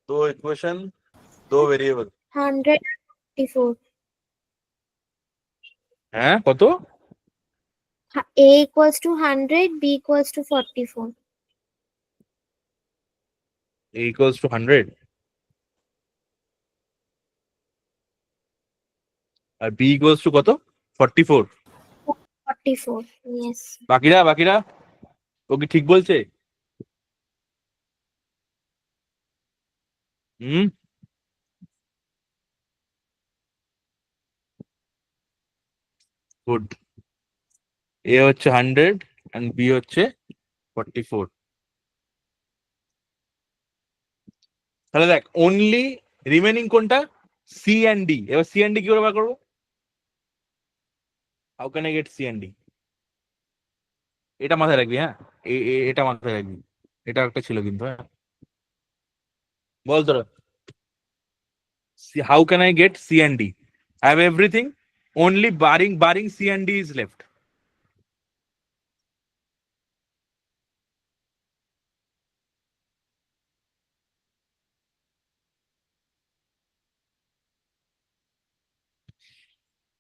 दो इक्वेशन दो वेरिएबल। 144. हैं কত? a equals to 100, b equals to 44. a equals to 100 R b equals to কত? 44। 44, yes. বাকিরা ও কি ঠিক বলছে? হুম, গুড। a হচ্ছে 100 and b হচ্ছে 44। তাহলে দেখ অনলি রিমেনিং কোনটা? c and d। এবার c and d কি করে বার করবো? How can I get c and d? এটা মাথায় রাখবি, হ্যাঁ এটা মাথায় রাখবি, এটা একটা ছিল কিন্তু, হ্যাঁ বল তোরা। How can I get C and D? I have everything. Only barring C and D is left.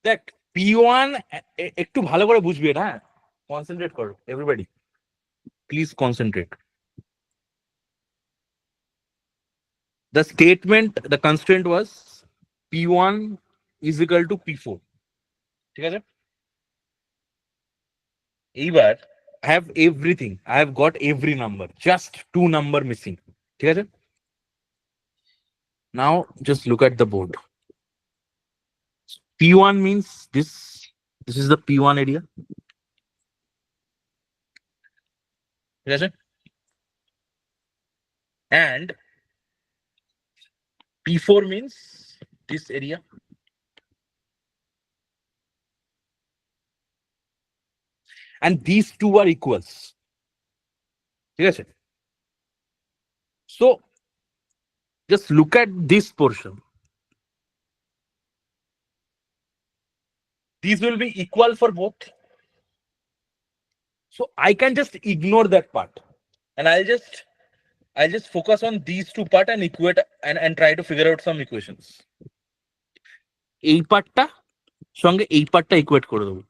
দেখ P1 একটু ভালো করে বুঝবি এটা, হ্যাঁ কনসেন্ট্রেট করো everybody, please concentrate. The statement, the constraint was P1 is equal to P4, ঠিক আছে? এইবার I have everything, I have got every number, just two number missing, ঠিক আছে? Now just look at the board. P1 means this is the P1 area, ঠিক আছে? And P4 means this area, and these two are equals, ঠিক আছে? So just look at this portion, these will be equal for both, so I can just ignore that part and I'll just focus on these two part and equate and try to figure out some equations. এই পার্টটা সঙ্গে এই পার্টটা equate করে দেবো,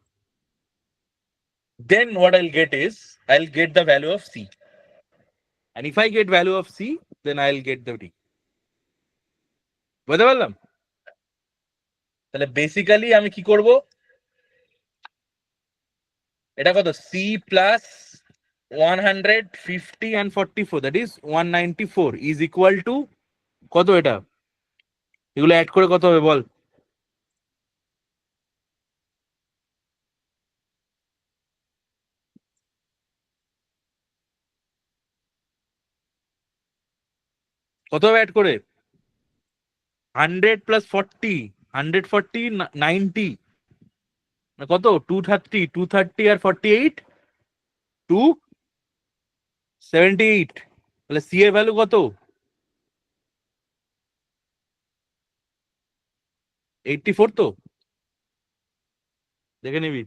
then what I'll get is I'll get the value of C, and if I get value of C then I'll get the D. বুঝতে পারলাম? তাহলে বেসিক্যালি আমি কি করব, এটা কত, C plus 150 and 44, that is 194 is equal to কত? এটা এগুলো অ্যাড করে কত হবে বল? কত হবে অ্যাড করে? 100 plus 40, 140 90, কত? 230 আর 48 278। তাহলে সি এর ভ্যালু কত? 84 তো দেখে নিবি,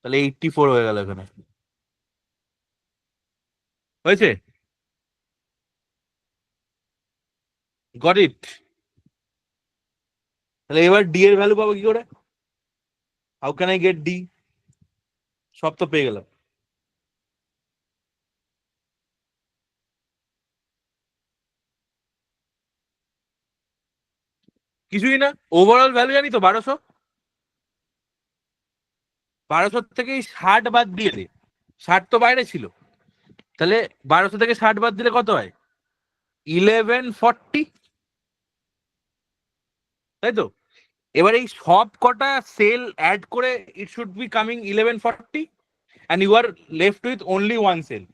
তাহলে 84 হয়ে গেল এখানে, হয়েছে? Got it? তাহলে এবার ডি এর ভ্যালু পাবো কি করে? How can I get D? সব তো পেয়ে গেলাম। কিছুই না, ওভারঅল ভ্যালু জানি তো 1200, 1200 থেকে 60 বাদ দিয়ে দে, 60 তো বাইরে ছিল, তাহলে 1200 থেকে 60 বাদ দিলে কত হয়? 1140, তাই তো? এবার এই সব কটা সেল অ্যাড করে it should be coming 1140 and you are left with only one cell.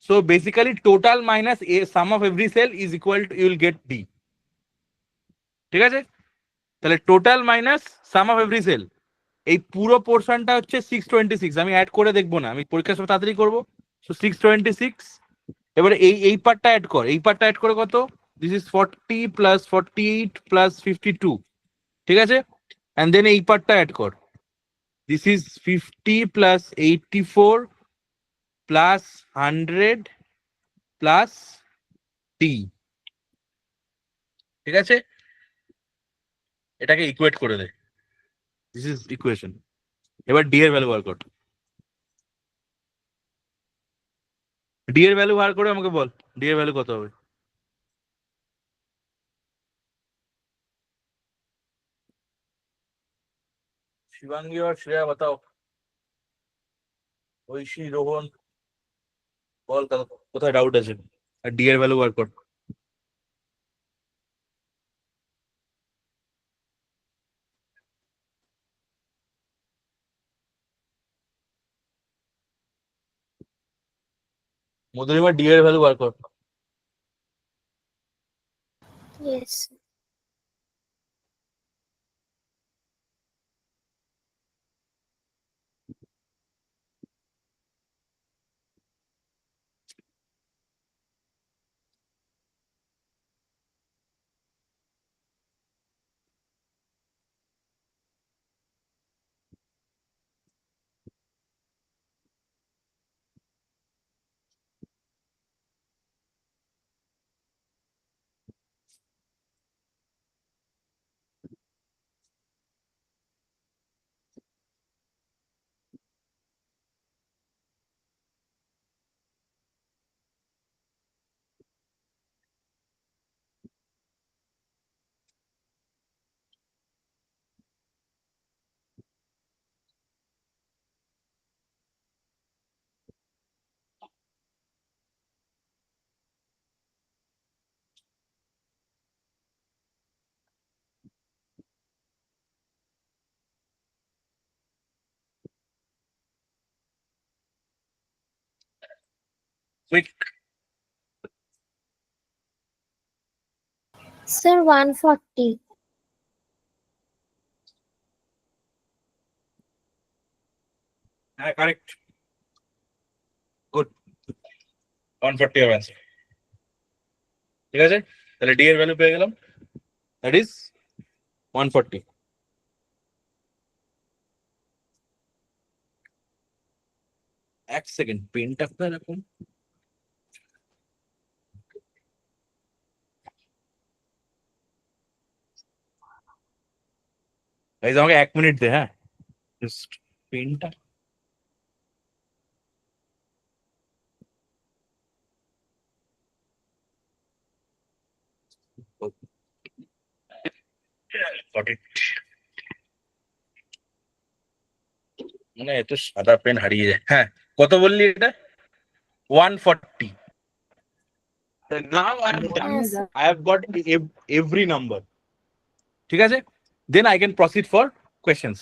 So basically total minus a sum of every cell is equal to, you will get D. ঠিক আছে? তাহলে total minus sum of every cell, এই পুরো পোর্শনটা হচ্ছে 626। আমি add করে দেখবো না, আমি পরীক্ষা সব তাড়াতাড়ি করবো। সো 626, এবারে এই পার্টটা অ্যাড কর, এই পার্টটা অ্যাড করে কত? দিস ইজ 40 প্লাস 48 প্লাস 52, ঠিক আছে? অ্যান্ড দেন এই পার্টটা অ্যাড কর, this is 50 plus 84 plus 100 plus T, ঠিক আছে? এটাকে ইকুয়েট করে দে, দিস ইজ ইকুয়েশন। এবার ডি এর ভ্যালু বার কর, ডি এর ভ্যালু বার করে আমাকে বল ডি এর ভ্যালু কত হবে। शिवांगी और श्रेया बताओ, ঐশী, রোহন, বল কোথায় ডাউট আছে, আর ডি এর ভ্যালু বার কর। মধুরিমা ডি এর ভ্যালু বার কর। ইয়েস। Quick, sir 140। হ্যাঁ কারেক্ট, গুড, 140 হবে অ্যান্সার, ঠিক আছে? তাহলে ডি এর ভ্যালু পেয়ে গেলাম, দ্যাট ইজ 140। এক সেকেন্ড, পেনটা কোথায় রাখুন? গাইজ আমাকে 1 মিনিট দে, হ্যাঁ, জাস্ট পেনটা। Got it. মানে এত সাদা পেন হারিয়ে যায়। হ্যাঁ, কত বললি এটা? 140। Now I am done. Yes. I have got every number. ঠিক আছে? Then I can proceed for questions.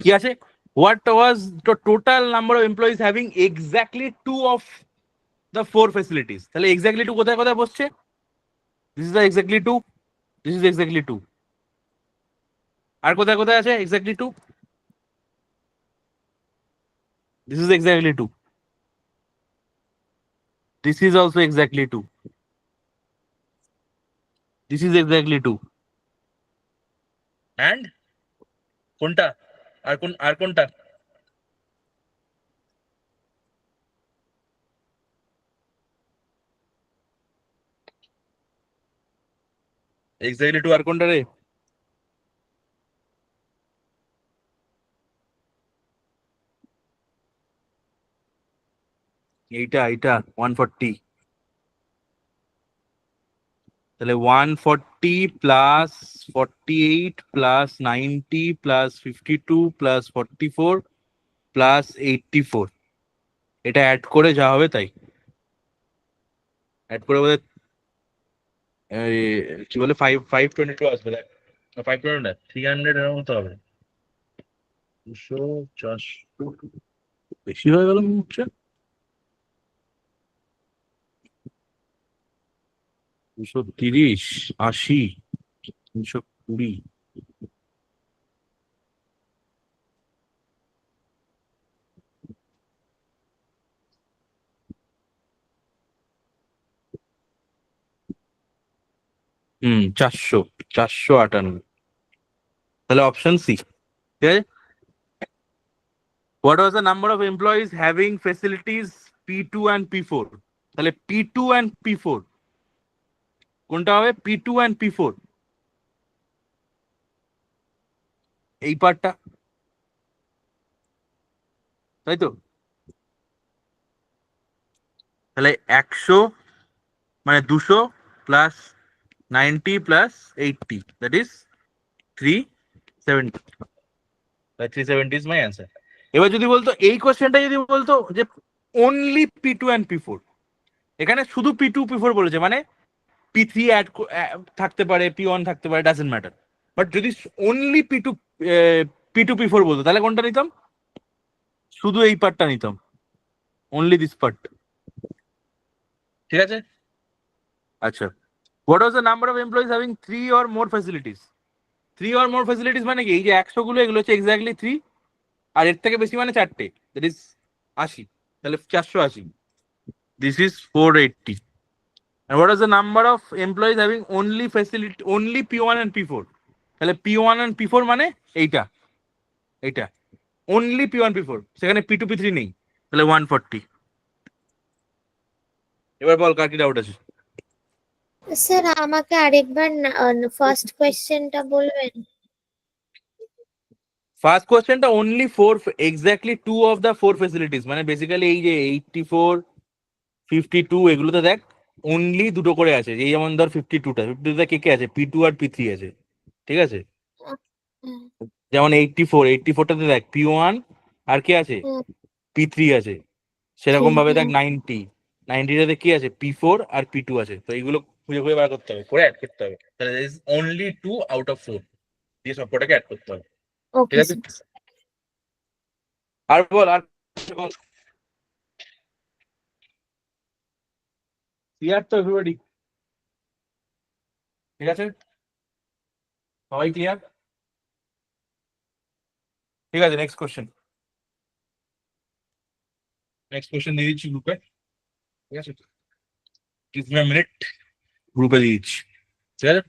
কি আছে? What was the total number of employees having exactly 2 of the 4 facilities? তাহলে exactly 2 কোথায় কোথায় বসছে? This is the exactly 2. This is exactly 2. আর কোথায় কোথায় আছে exactly 2? This is exactly 2. This is also exactly 2. This is exactly 2 and কোনটা আর কোনটা exactly 2 আর কোনটা রে? এইটা 140। তাহলে 140 plus 48 plus 90 plus 52 plus 44 plus 84, এটা অ্যাড করে যা হবে তাই। অ্যাড করে বোধহয় কি বলে 522 আসবে, দেখ 520 না 300 এর মতো হবে। 200 400 বেশি হয়ে গেল মনে হচ্ছে। 230 80 320। হুম 458। তাহলে অপশন সি, ঠিক আছে। What was the number of employees having facilities P2 and P4? তাহলে P2 and P4 কোনটা হবে? P2 and P4 এই পার্টটা, তাই তো। তাহলে 100 মানে 200 plus 90 plus 80, that is 370। 370 is my answer. এবার যদি বলতো এই কোশ্চেনটা যদি বলতো যে অনলি P2 and P4, এখানে শুধু P2 P4 বলেছে, মানে P3 অ্যাড থাকতে পারে, P1 থাকতে পারে, ডাজেন্ট ম্যাটার। বাট যদি অনলি P2 P4 বলতো তাহলে কোনটা নিতাম? শুধু এই পার্টটা নিতাম, অনলি দিস পার্ট, ঠিক আছে। আচ্ছা, what was the number of employees having 3 or more facilities? 3 or more facilities মানে কি? এই যে 100 গুলো এগুলো হচ্ছে এক্স্যাক্টলি 3, আর এর থেকে বেশি মানে 4টে, দ্যাট ইজ 80। তাহলে 480, this is 480। And what is the number of employees having only facility, only P1 and P4? তাহলে P1 and P4 মানে এইটা, এইটা only P1 P4, সেখানে P2 P3 নেই, তাহলে 140। এবার বল কার কি ডাউট আছে। স্যার আমাকে আরেকবার ফার্স্ট কোয়েশ্চেনটা বলবেন? ফার্স্ট কোশ্চেনটা only 4, exactly 2 of the 4 facilities, মানে বেসিক্যালি এই যে 84 52 এগুলোতে দেখ অনলি দুটো করে আছে। এই যেমন ধর 52টা কে কে আছে? P2 আর P3 আছে, ঠিক আছে। হুম, যেমন 84টাতে দেখ P1 আর কে আছে? হুম, P3 আছে। সেরকম ভাবে দেখ হুম। 90টাতে কি আছে? P4 আর P2 আছে। তো এইগুলো খুঁজে খুঁজে বার করতে হবে, করে অ্যাড করতে হবে। তাহলে ইজ অনলি 2 আউট অফ 4 দিয়ে সবকটাকে অ্যাড করতে হবে, ঠিক ওকে আছে। আর বল, আর বল। ক্লিয়ার তো এভরিবডি? ঠিক আছে, সবাই ক্লিয়ার? ঠিক আছে, নেক্সট কোশ্চেন দিয়ে দিচ্ছি গ্রুপে, ঠিক আছে। Give me a minute, গ্রুপে দিয়ে দিচ্ছি, ঠিক আছে।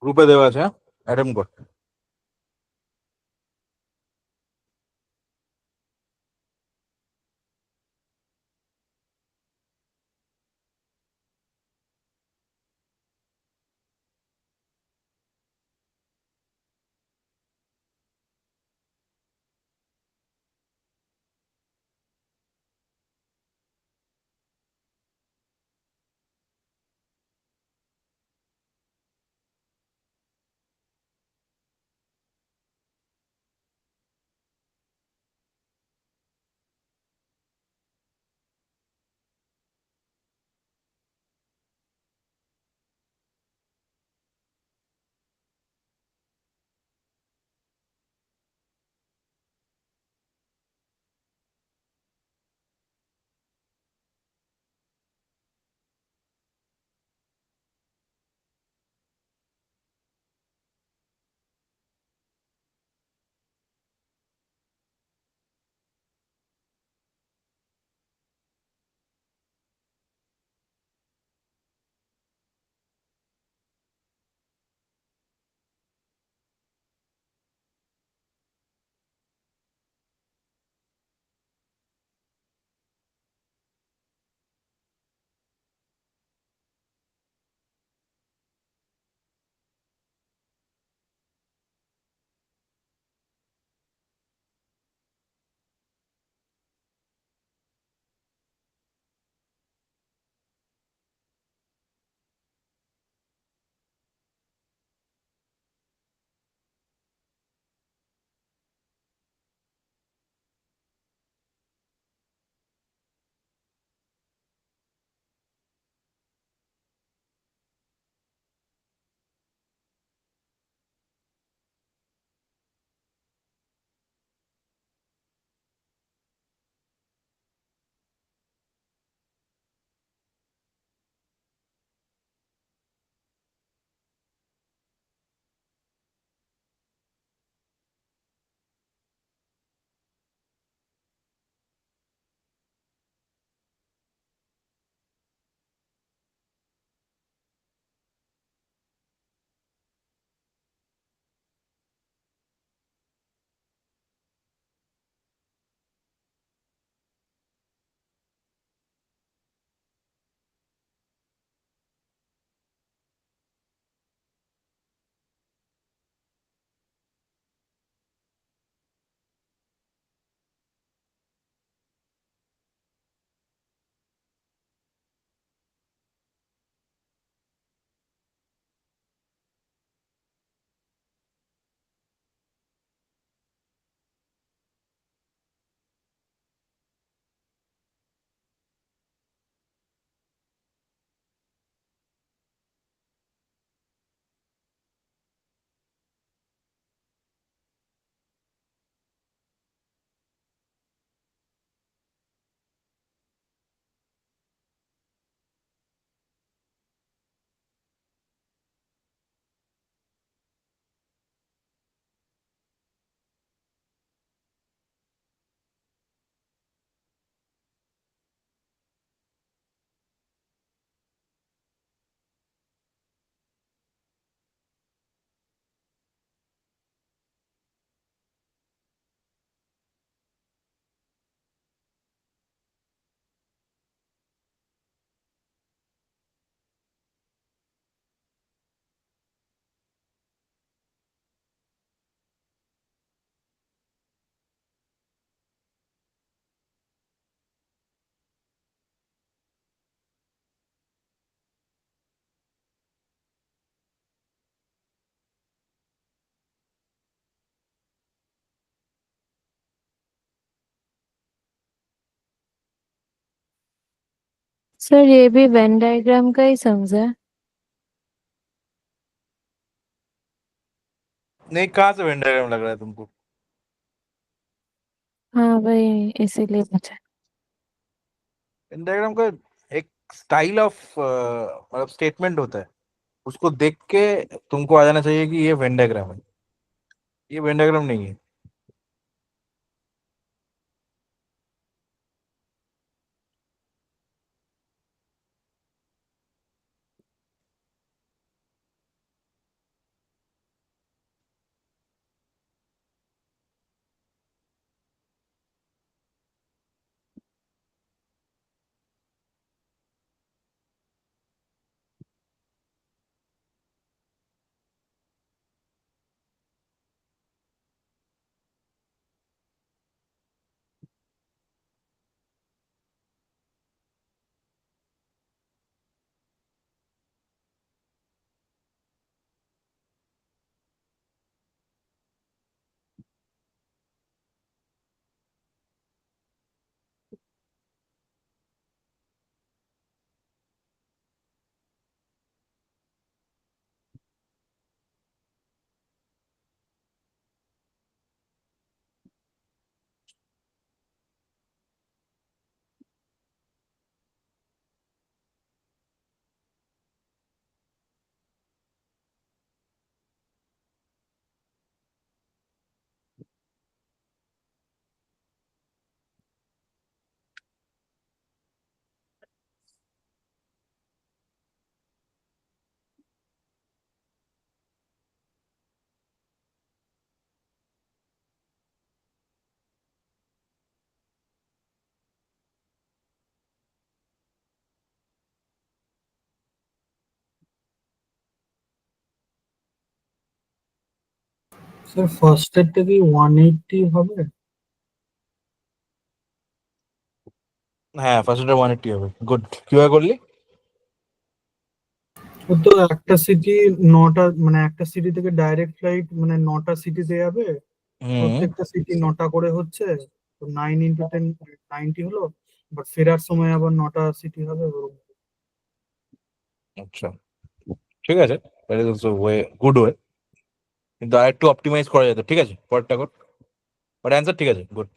গ্রুপে দেওয়া আছে, হ্যাঁ, অ্যাটেম্প কর। सर ये भी वेन डायग्राम का ही समझा है। नहीं, कहाँ से वेन डायग्राम लग रहा है तुमको? हाँ भाई इसीलिए पूछा। वेन डायग्राम का एक स्टाइल ऑफ मतलब स्टेटमेंट होता है, उसको देख के तुमको आ जाना चाहिए कि ये वेन डायग्राम है। ये वेन डायग्राम नहीं है। স্যার ফার্স্টেরটা কি 180 হবে? হ্যাঁ ফার্স্ট 180 হবে। গুড, কিভাবে করলি? ও তো একটা সিটি 9টা, মানে একটা সিটি থেকে ডাইরেক্ট ফ্লাইট মানে 9টা সিটিতে যাবে, হুম, প্রত্যেকটা সিটি 9টা করে হচ্ছে, তো 9 × 10 90 হলো, বাট ফেরার সময় আবার 9টা সিটি হবে ওরকম। আচ্ছা ঠিক আছে, that is also way, good way, কিন্তু আর একটু অপটিমাইজ করা যেত। ঠিক আছে, পরেরটা কর, বাট অ্যান্সার ঠিক আছে, গুড।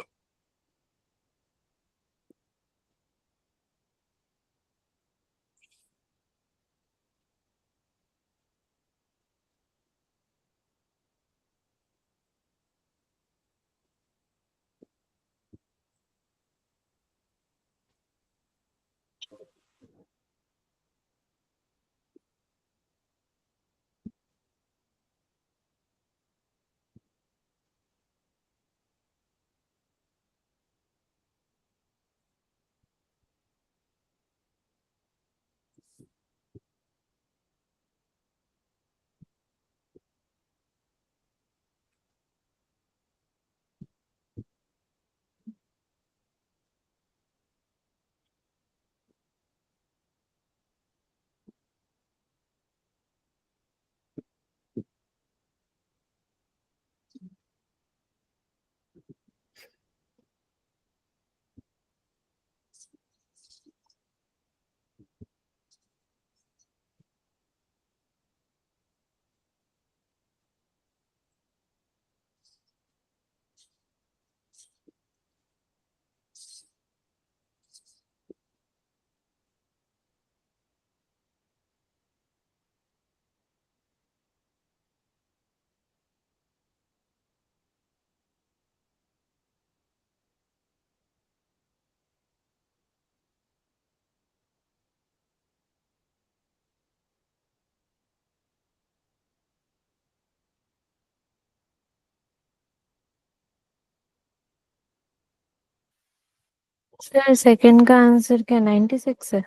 सर सेकंड का आंसर क्या 96 है?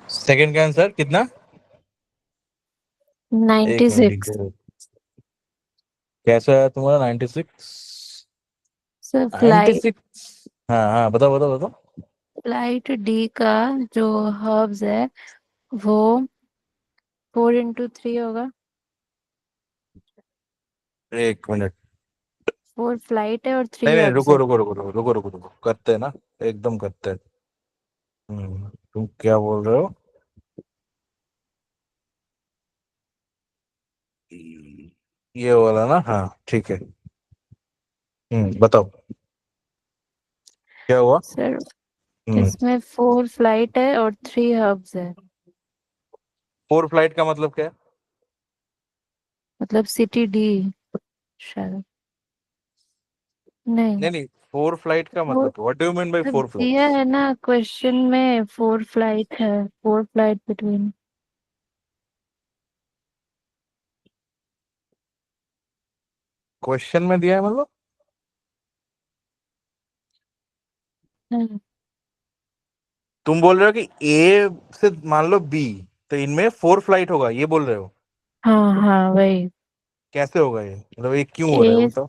सेकंड का आंसर कितना? एक मिनट 96 रुको। कैसा है तुम्हारा 96? सर। 96, हाँ हाँ बताओ बताओ बताओ। फ्लाइट डी का जो हब्स है वो 4 × 3 होगा। एक मिनट, 4 फ्लाइट है और 3 नहीं नहीं, हब्स रुको है। रुको रुको रुको रुको रुको रुको, करते हैं ना, एकदम करते हैं। तुम क्या बोल रहे हो? ये वाला ना, हाँ ठीक है। बताओ क्या हुआ। सर हम्म इसमें 4 फ्लाइट है और 3 हब्स है, 4 फ्लाइट का मतलब क्या है? मतलब सिटी डी शायद। नहीं, नहीं नहीं, 4 फ्लाइट का वो मतलब what do you mean by तो 4 दिया फ्लाइट? है ना क्वेश्चन में, 4 फ्लाइट है, 4 फ्लाइट बिटवीन। क्वेश्चन में दिया है मतलब? तुम बोल रहे हो कि ए से मान लो बी, तो इनमें 4 फ्लाइट होगा, ये बोल रहे हो? हाँ हाँ वही। कैसे होगा ये, मतलब ये क्यों हो रहा है ए बताओ।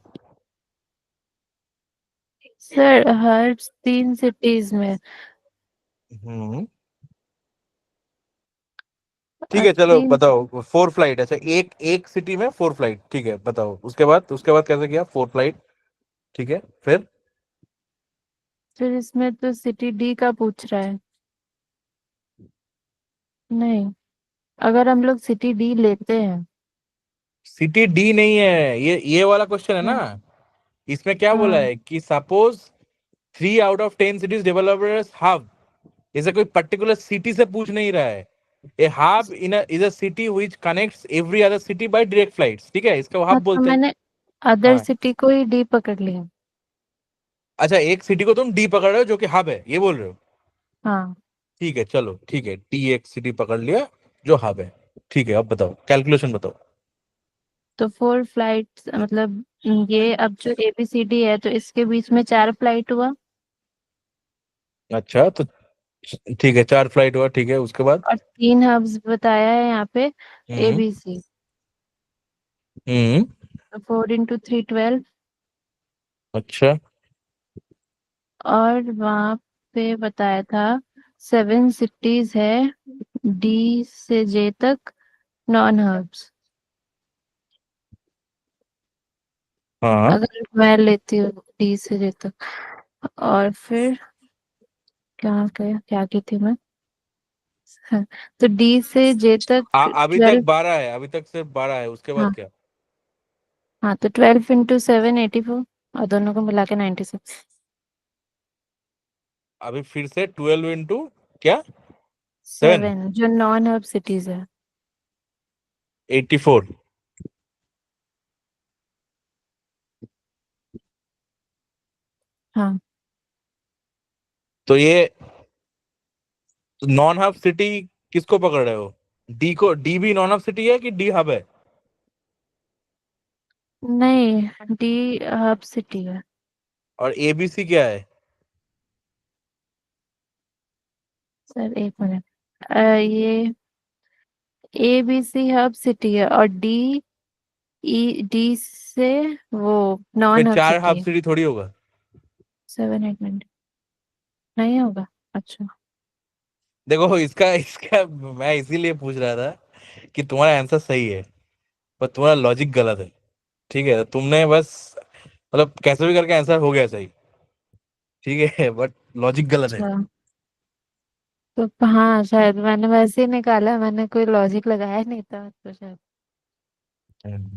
सर हर 3 सिटीज में हम्म ठीक है, चलो 3। बताओ। 4 फ्लाइट, अच्छा एक एक सिटी में 4 फ्लाइट, ठीक है बताओ। उसके बाद कैसे किया 4 फ्लाइट? ठीक है फिर? फिर इसमें तो सिटी डी का पूछ रहा है। नहीं, अगर हम लोग सिटी डी लेते हैं। सिटी डी नहीं है, ये वाला क्वेश्चन है ना। हाँ इसमें क्या बोला हाँ। है कि suppose 3 out of 10 cities developers hub, इसे कोई पर्टिकुलर सिटी से पूछ नहीं रहा है। A hub is a city which connects every other city by direct flights, ठीक है, इसको हाँ हब तो बोलते हैं। मैंने अदर हाँ, सिटी को ही डी पकड़ लिया। अच्छा एक सिटी को तुम डी पकड़ रहे हो जो कि हब है, ये बोल रहे हो? हाँ ठीक है चलो, ठीक है, डी एक सिटी पकड़ लिया जो हब है। ठीक है, अब बताओ कैलकुलेशन बताओ। तो 4 फ्लाइट मतलब ये अब जो ABCD है तो इसके बीच में 4 फ्लाइट हुआ। अच्छा तो ठीक है, 4 फ्लाइट हुआ, ठीक है, उसके बाद? और 3 हब्स बताया है यहाँ पे हम्म ABC। हम्म 4 into 3 12। अच्छा। और वहाँ पे बताया था 7 सिटीज है D से J तक, नॉन हब्स। हाँ, अगर मैं लेती हूँ D से J तक, और फिर क्या क्या क्या की थी मैं? हाँ, तो D से J तक अभी तक 12। 12 है, अभी तक सिर्फ 12 है, उसके बाद हाँ क्या? हाँ, तो 12 into 7 84, और दोनों को मिला के 96। अभी फिर से 12 इंटू क्या? 7? 7 जो नॉन हब सिटीज है। 84। हाँ, तो ये नॉन हब सिटी किसको पकड़ रहे हो? डी को? डी भी नॉन हब सिटी है कि डी हब है? नहीं, D हब सिटी है। और एबीसी क्या है? सर एक मिनट, ये ABC हब सिटी है, और D से वो फिर नॉन हब 4 सिटी हब है। सिटी थोड़ी होगा। 7 8 मिनट नहीं होगा। अच्छा, देखो, इसका इसका मैं इसीलिए पूछ रहा था कि तुम्हारा आंसर सही है, पर तुम्हारा लॉजिक गलत है। ठीक है, तुमने बस मतलब कैसे भी करके आंसर हो गया सही, ठीक है, बट लॉजिक गलत है। अच्छा। तो हाँ, शायद मैंने वैसे ही निकाला, मैंने कोई लॉजिक लगाया नहीं था तो शायद।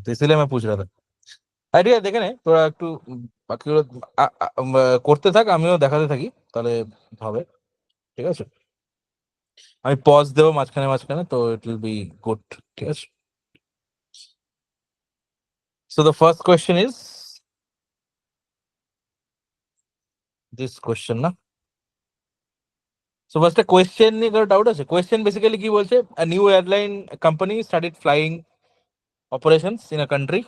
तो इसलिए मैं पूछ रहा था। আইডিয়া দেখে নে তোরা একটু, বাকিগুলো করতে থাক, আমিও দেখাতে থাকি, তাহলে হবে। ঠিক আছে, আমি পজ দেবো মাঝখানে মাঝখানে, তো ইট উইল বি গুড। ঠিক আছে, so the first question is this question না। সো ফার্স্ট কোয়েশ্চেন নিয়ে কারো ডাউট আছে? কোয়েশ্চেন বেসিক্যালি কি বলছে, a new airline company started flying operations in a country.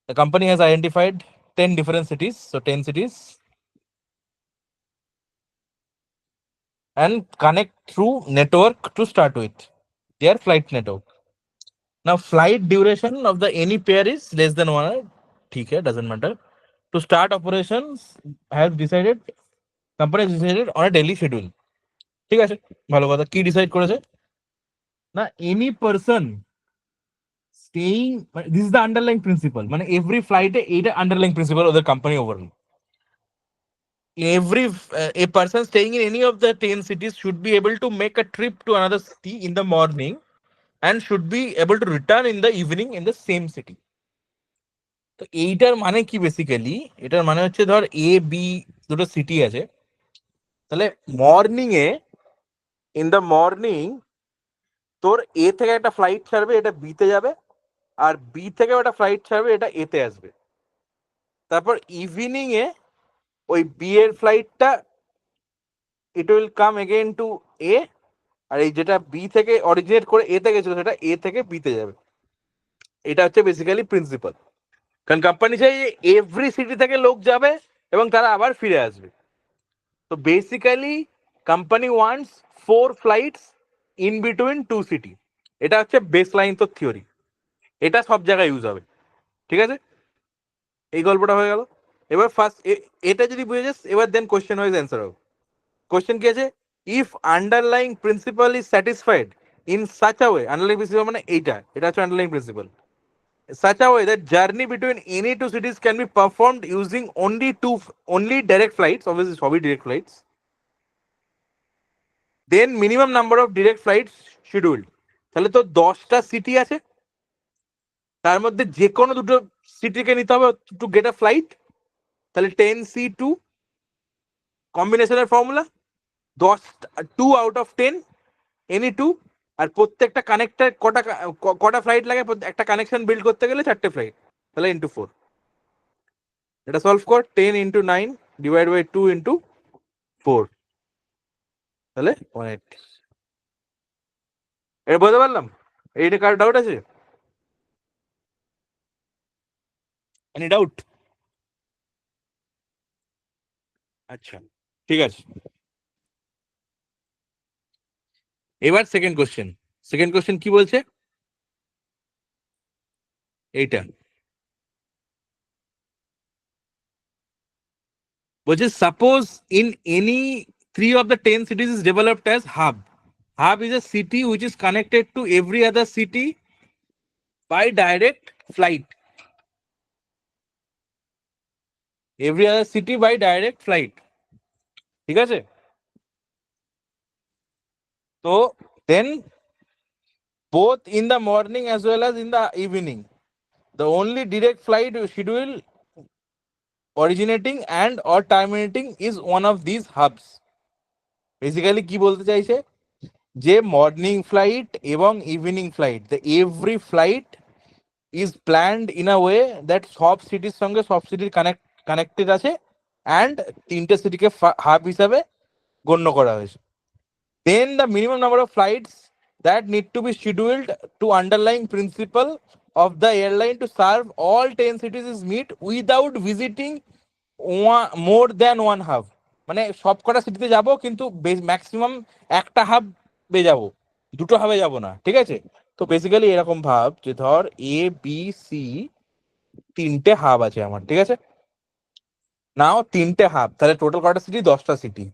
The company has identified 10 different cities, so 10 cities, and connect through network to start with their flight network. Now, flight duration of the any pair is less than 1 hour. ठीक है, doesn't matter. To start operations, has decided company has decided on a daily schedule. ঠিক আছে, ভালো কথা। কি decide করেছে না, any person staying, this is the underlying principal, মানে এভরি ফ্লাইটে এইটা আন্ডারলাইং প্রিন্সিপাল ওদের company overall. Every a person staying in any of the 10 cities should be able to make a trip to another city in the morning and should be able to return in the evening in the same city. তো এইটার মানে কি basically? এটার মানে হচ্ছে, ধর A B দুটো city আছে, তাহলে morning A, in the morning তোর এ থেকে একটা ফ্লাইট ছাড়বে, এটা বি তে যাবে, আর বি থেকে একটা ফ্লাইট ছাড়বে, এটা এ তে আসবে। তারপর ইভিনিং এ ওই বি এর ফ্লাইটটা, it will come again to A, আর এই যেটা বি থেকে অরিজিনেট করে এ তে গেছিল, সেটা এ থেকে বি তে যাবে। এটা হচ্ছে বেসিক্যালি প্রিন্সিপাল। কারণ কোম্পানি চাই এভরি সিটি থেকে লোক যাবে এবং তারা আবার ফিরে আসবে। তো basically company wants 4 flights in between 2 city. এটা হচ্ছে বেস লাইন তো থিওরি, এটা সব জায়গায় ইউজ হবে। ঠিক আছে, এই গল্পটা হয়ে গেল। এবার ফার্স্ট এটা যদি বুঝে যাস, এবার দেন কোয়েশ্চেন ওয়াইজ অ্যান্সার হবে। কোয়েশ্চেন কি আছে, if underlying principal is satisfied in such a way, underlying principal মানে এটা হচ্ছে underlying principal, such a way that journey between any two cities can be performed using only direct flights, obviously সবই direct flights, then minimum number of direct flights scheduled. তাহলে তো 10টা city আছে, তার মধ্যে যে কোনো দুটো সিটিকে নিতে হবে টু গেট আ ফ্লাইট। তাহলে 10C2 কম্বিনেশনের formula, 10 2 out of 10 any two, আর প্রত্যেকটা কানেক্টার কটা ফ্লাইট লাগে, একটা কানেকশন বিল্ড করতে গেলে 4টে ফ্লাইট, তাহলে ইন্টু 4। এটা সলভ কর, 10 into 9 ডিভাইড বাই 2 into 4, তাহলে 180। এটা বলতে পারলাম? এইটা কার ডাউট আছে? Any doubt? আচ্ছা, ঠিক আছে। এবার সেকেন্ড কোশ্চেন কি বলছে? এইটা বলছে suppose in any 3 of the 10 cities is developed as hub is a city which is connected to every other city by direct flight, ঠিক আছে? তো দেন both in the morning as well as in the evening, the only direct flight schedule originating and or terminating is one of these hubs. Basically কি বলতে চাইছে, যে morning flight এবং evening flight, every flight is planned in a way that সব সিটির সঙ্গে সব সিটির কানেক্টেড আছে অ্যান্ড তিনটে সিটিকে হাব হিসাবে গণ্য করা হয়েছে। Then the minimum number of flights that need to be scheduled to underlying principle of the airline to serve all 10 cities is meet without visiting more than one hub. মানে সব কটা সিটিতে যাব কিন্তু ম্যাক্সিমাম একটা হাবে যাব, দুটো হাবে যাব না, ঠিক আছে? তো বেসিক্যালি এরকম ভাব যে ধর এ বি সি তিনটে হাব আছে আমার, ঠিক আছে? নাও তিনটে হাব, তাহলে টোটাল কটা সিটি? 10টা সিটি।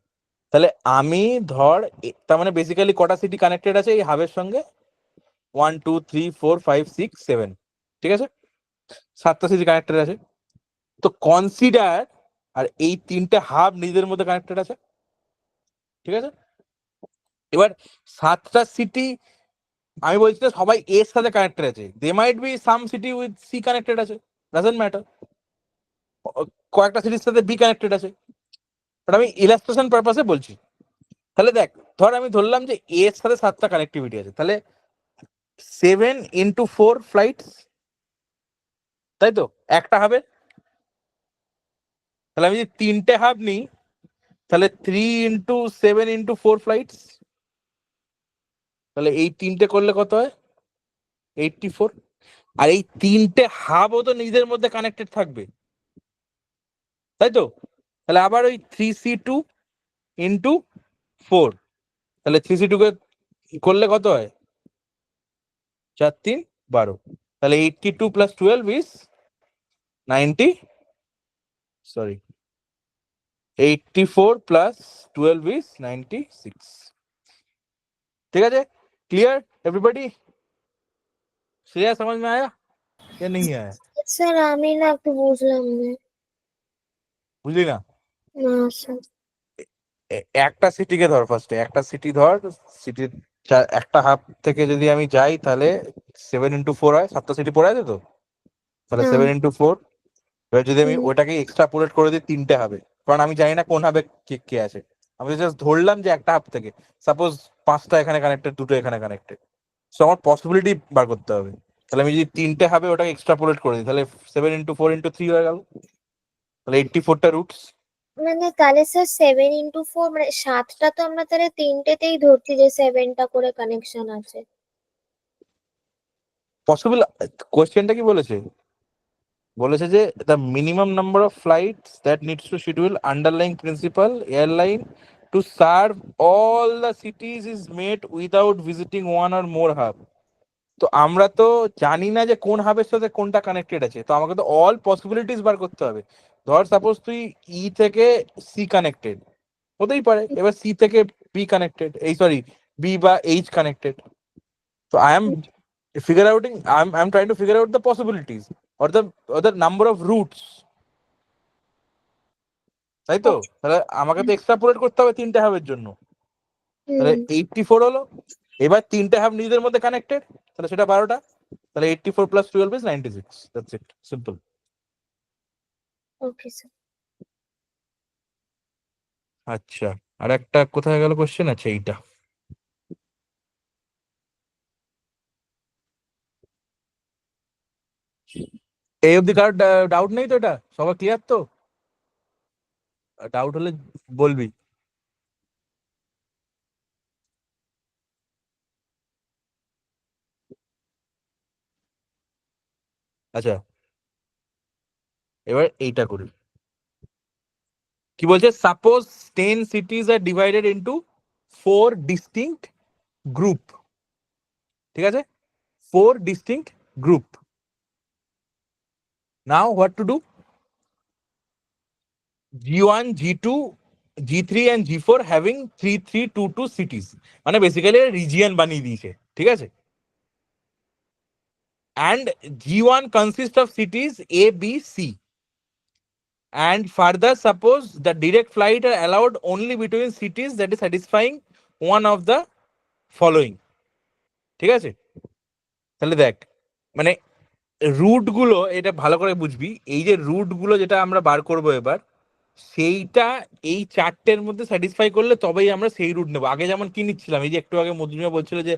তাহলে আমি ধর তার মানে বেসিক্যালি কটা সিটি কানেক্টেড আছে এই হাবের সঙ্গে? 1 2 3 4 5 6 7, ঠিক আছে? 7টা সিটি কানেক্টেড আছে। তো কনসিডার, আর এই তিনটে হাব নিজেদের মধ্যে কানেক্টেড আছে, ঠিক আছে? এবার 7টা সিটি আমি বলছি না সবাই এর সাথে কানেক্টেড আছে, they might be some city with C connected আছে, ডাজন্ট ম্যাটার। কয়েকটা সিটির সাথে বি কানেক্টেড আছে, বাট আমি ইলাস্ট্রেশন পারপাসে বলছি। তাহলে দেখ, ধর আমি ধরলাম যে এর সাথে 7টা কানেক্টিভিটি আছে, তাহলে 7 into 4 ফ্লাইটস, তাই তো? একটা হবে। তাহলে আমি যদি তিনটে হাব নিই তাহলে 3 into 7 into 4 ফ্লাইটস, তাহলে এই তিনটে করলে কত হয়? 84। আর এই তিনটে হাবও তো নিজেদের মধ্যে কানেক্টেড থাকবে, তাই তো? তাহলে আবার ওই 3C2 into 4, তাহলে 3C2 কে করলে কত হয়? 4 3 12। তাহলে 82 plus 12 is 90, sorry 84 plus 12 is 96, ঠিক আছে? Clear everybody? श्रेया समझ में आया या नहीं आया? স্যার আমি না একটু বুঝলাম না। বুঝলি না? না স্যার। একটা সিটিকে ধর, ফার্স্টে একটা সিটি ধর, সিটির একটা হাফ থেকে যদি আমি যাই তাহলে 7 into 4 হয়, 7টা সিটি পড়ে আছে তো, তাহলে হ্যাঁ। 7 into 4। এবার যদি আমি হুম। ওটাকে এক্সট্রাপোলেট করে দিই তিনটে হবে, কারণ আমি জানি না কোন হাবে কে কে আছে, আমি জাস্ট ধরলাম যে একটা হাব থেকে সাপোজ 5টা এখানে কানেক্টেড, দুটো এখানে কানেক্টেড, সো আমার পসিবিলিটি বার করতে হবে। তাহলে আমি যদি তিনটে হবে ওটাকে এক্সট্রাপোলেট করে দিই তাহলে 7 into 4 into 3 হয়ে গেল, তাহলে 84টা রুটস। মানে তাহলে স্যার 7 into 4 মানে 7টা তো আমরা তাহলে তিনটেতেই ধরছি যে 7টা করে কানেকশন আছে। পসিবল। কোয়েশ্চেনটা কি বলেছে? বলেছে যে the minimum number of flights that needs to schedule underlying principal airline to serve all the cities is made without visiting one or more hub. তো আমরা তো জানি না যে কোন হাবের সাথে কোনটা কানেক্টেড আছে, তো আমাকে তো অল পসিবিলিটিস বার করতে হবে। ধর সাপোজ তুই ই থেকে সি কানেক্টেড, হতেই পারে, এবার সি থেকে বি কানেক্টেড, এই সরি বি বা H connected. So I'm trying to figure out the possibilities or the number of routes, তাই তো? তাহলে আমাকে তো এক্সট্রাপোলেট করতে হবে তিনটে হাবের জন্য, তাহলে হুম। 84 হলো। এবার তিনটে হাব নিজেদের মধ্যে কানেক্টেড, তাহলে সেটা 12টা, তাহলে 84 plus 12 is 96, that's it, simple. Okay sir. আচ্ছা, আর একটা কোথায় গেল কোশ্চেন? আছে এইটা। এই অবধি কারোর ডাউট নেই তো? এটা সবার ক্লিয়ার তো? ডাউট হলে বলবি। আচ্ছা, এবার এইটা করি। কি বলছে, suppose 10 cities are divided into 4 distinct group, ঠিক আছে, 4 distinct group. Now what to do? G1, G2, G3 and G4 having 3, 3, 2, 2 cities. মানে বেসিক্যালি রিজিয়ন বানিয়ে দিয়েছে, ঠিক আছে। And G1 consists of cities A, B, C. And further, suppose the direct flight are allowed only between cities that is satisfying one of the following. ঠিক আছে, তাহলে দেখ মানে রুট গুলো, এটা ভালো করে বুঝবি, এই যে রুট গুলো যেটা আমরা বার করবো এবার, সেইটা এই চারটের মধ্যে স্যাটিসফাই করলে তবেই আমরা সেই রুট নেবো। আগে যেমন কি নিচ্ছিলাম, এই যে একটু আগে মধুমিয়া বলছিল যে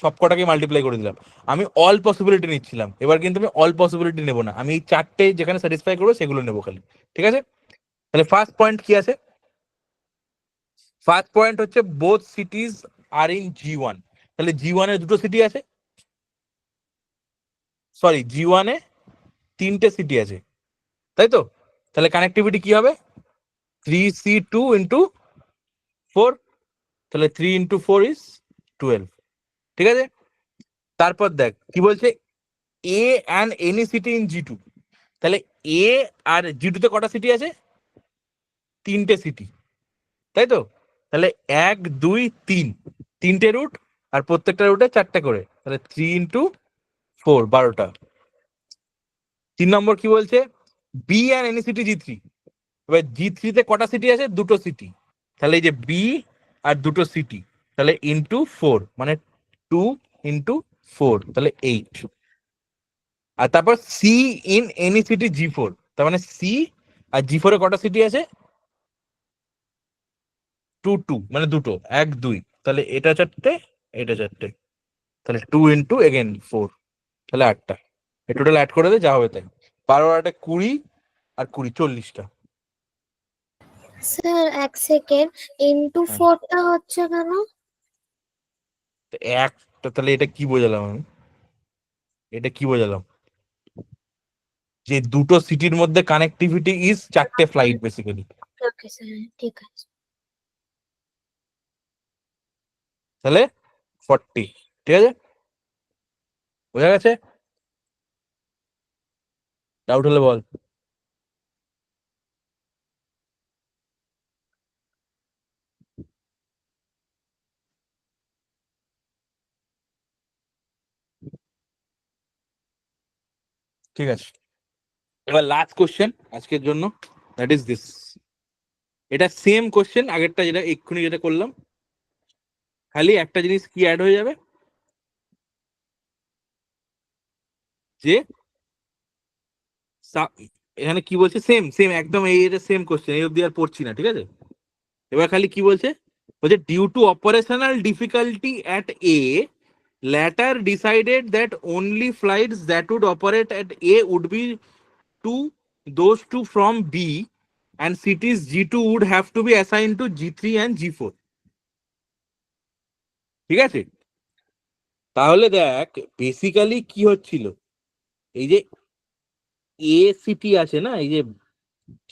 সব কটাকে মাল্টিপ্লাই করে দিলাম, আমি অল পসিবিলিটি নিচ্ছিলাম। এবার কিন্তু আমি অল পসিবিলিটি নেবো না, আমি এই চারটে যেখানে স্যাটিসফাই করবো সেগুলো নেবো খালি, ঠিক আছে। তাহলে ফার্স্ট পয়েন্ট কি আছে? ফার্স্ট পয়েন্ট হচ্ছে both cities are in G1। তাহলে G1 এ দুটো সিটি আছে, সরি G1 এ 3টে সিটি আছে, তাই তো। তাহলে কানেক্টিভিটি কি হবে? 3C2 into 4, তাহলে 3 into 4 is 12, ঠিক আছে। তারপর দেখ কি বলছে, A and any city in G2। তাহলে A আর G2 তে কটা সিটি আছে? 3টে সিটি, তাই তো। তাহলে 1, 2, 3, 3টে রুট, আর প্রত্যেকটা রুটে 4টে করে, তাহলে 3 into 4, 12টা। 3 নম্বর কি বলছে, B and any city G3। এবার G3 তে কটা সিটি আছে? দুটো সিটি, তাহলে এই যে B আর দুটো সিটি, তাহলে ইন্টু 4, মানে 2 into 4, তাহলে 8। আর তারপর C in any city G4, তার মানে C আর G4 এ কটা সিটি আছে? 2, 2, মানে দুটো, 1, 2, তাহলে এটা 4টে, এটা 4টে, তাহলে 2 into again 4, তাহলে 8টা। এই টোটাল অ্যাড করে দে, যা হবে তাই। 12 আর 8 20, আর 20 40টা। স্যার এক সেকেন্ড, ইনটু হ্যাঁ। 4টা হচ্ছে কেন? তো একটা, তাহলে এটা কি বোঝালাম আমি? এটা কি বোঝালাম? যে দুটো সিটির মধ্যে কানেক্টিভিটি ইজ 4টে ফ্লাইট বেসিক্যালি। ওকে স্যার, ঠিক আছে। তাহলে 40, ঠিক আছে, বোঝা গেছে? ডাউট হলে বল। ঠিক আছে, এবার লাস্ট কোশ্চেন আজকের জন্য, দ্যাট ইজ দিস। এটা সেম কোশ্চেন আগেরটা, যেটা এক্ষুনি যেটা করলাম, খালি একটা জিনিস কি অ্যাড হয়ে যাবে, যে এখানে কি বলছে, সেম সেম একদম এই সেম কোশ্চেন, এই অব্দি আর পড়ছি না, ঠিক আছে। এবার খালি কি বলছে, বলছে due to operational difficulty at a, latter decided that only flights that would operate at A would be to those two from B, and cities G2 would have to be assigned to G3 and G4, ঠিক আছে। তাহলে দেখ basically কি হচ্ছিল, এই যে a city আছে না, এই যে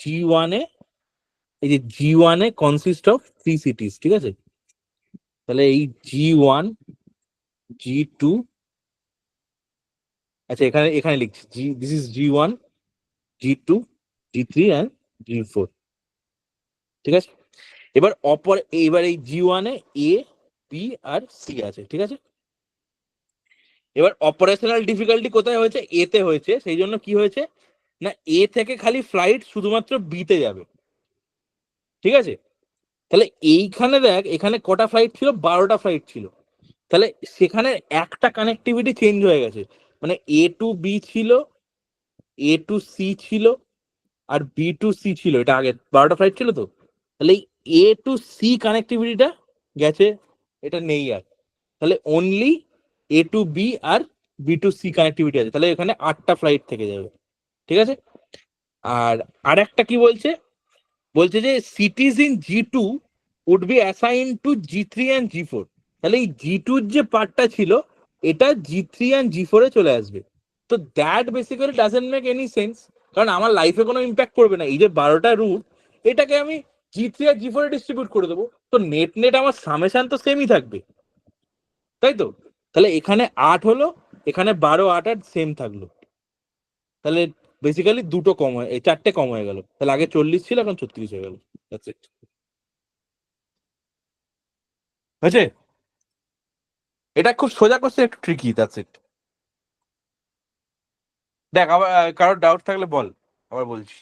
G1 এ, এই যে G1 এ কনসিস্ট অফ 3 সিটিজ, ঠিক আছে। তাহলে এই G1, G2, আচ্ছা এখানে এখানে লিখছি this is G1, G2, G3 and G4, ঠিক আছে। এবার এবার এই G1 A A, B R C আছে, ঠিক আছে। এবার অপারেশনাল ডিফিকাল্টি কোথায় হয়েছে? এ তে হয়েছে। সেই জন্য কি হয়েছে না, এ থেকে খালি ফ্লাইট শুধুমাত্র বি তে যাবে, ঠিক আছে। তাহলে এইখানে দেখ, এখানে কটা ফ্লাইট ছিল? 12টা ফ্লাইট ছিল। তাহলে সেখানে একটা কানেক্টিভিটি চেঞ্জ হয়ে গেছে, মানে A to B ছিল, A to C ছিল, আর B to C ছিল। এটা আগে 12টা ফ্লাইট ছিল তো, তাহলে এই A to C কানেক্টিভিটিটা গেছে, এটা নেই আর। তাহলে অনলি A to B আর B to C কানেক্টিভিটি আছে, তাহলে এখানে 8টা ফ্লাইট থেকে যাবে, ঠিক আছে। আর আরেকটা কি বলছে, বলছে যে cities in G2 would be assigned to G3 and G4। তাহলে এই G2 যে পার্টটা ছিল, এটা G3 and G4 এ চলে আসবে। তো that basically doesn't make any sense, কারণ আমার লাইফে কোনো ইম্প্যাক্ট করবে না। এই যে 12টা রুট, এটাকে আমি G3 আর G4 এ ডিস্ট্রিবিউট করে দেবো, তো নেট নেট আমার সামেশন তো সেমই থাকবে, তাই তো? তাহলে এখানে 8 হলো, এখানে 12, 8 আর সেম থাকলো, তাহলে বেসিক্যালি দুটো কম হয়ে, এই 4টে কম হয়ে গেল। তাহলে আগে 40 ছিল, এখন 36 হয়ে গেল। That's it. হয়েছে? এটা খুব সোজা কোশ্চেন, একটু ট্রিকি, দ্যাটস ইট। দেখ আবার কারোর ডাউট থাকলে বল, আবার বলছি।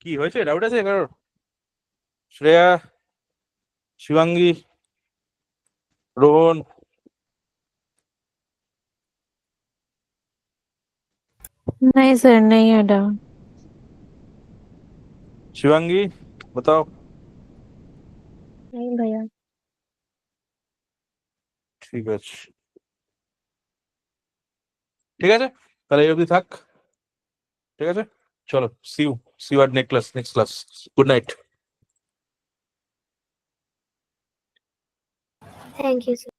কি হয়েছে, ডাউট আছে কারোর? শ্রেয়া, শিবাঙ্গী, রোহন? नहीं सर, नहीं है डाउट। শিবাঙ্গী बताओ। नहीं भैया। ঠিক আছে, ঠিক আছে, তাহলে এই অবধি থাক। ঠিক আছে, চলো, সি ইউ আর next class. Good night. Thank you sir.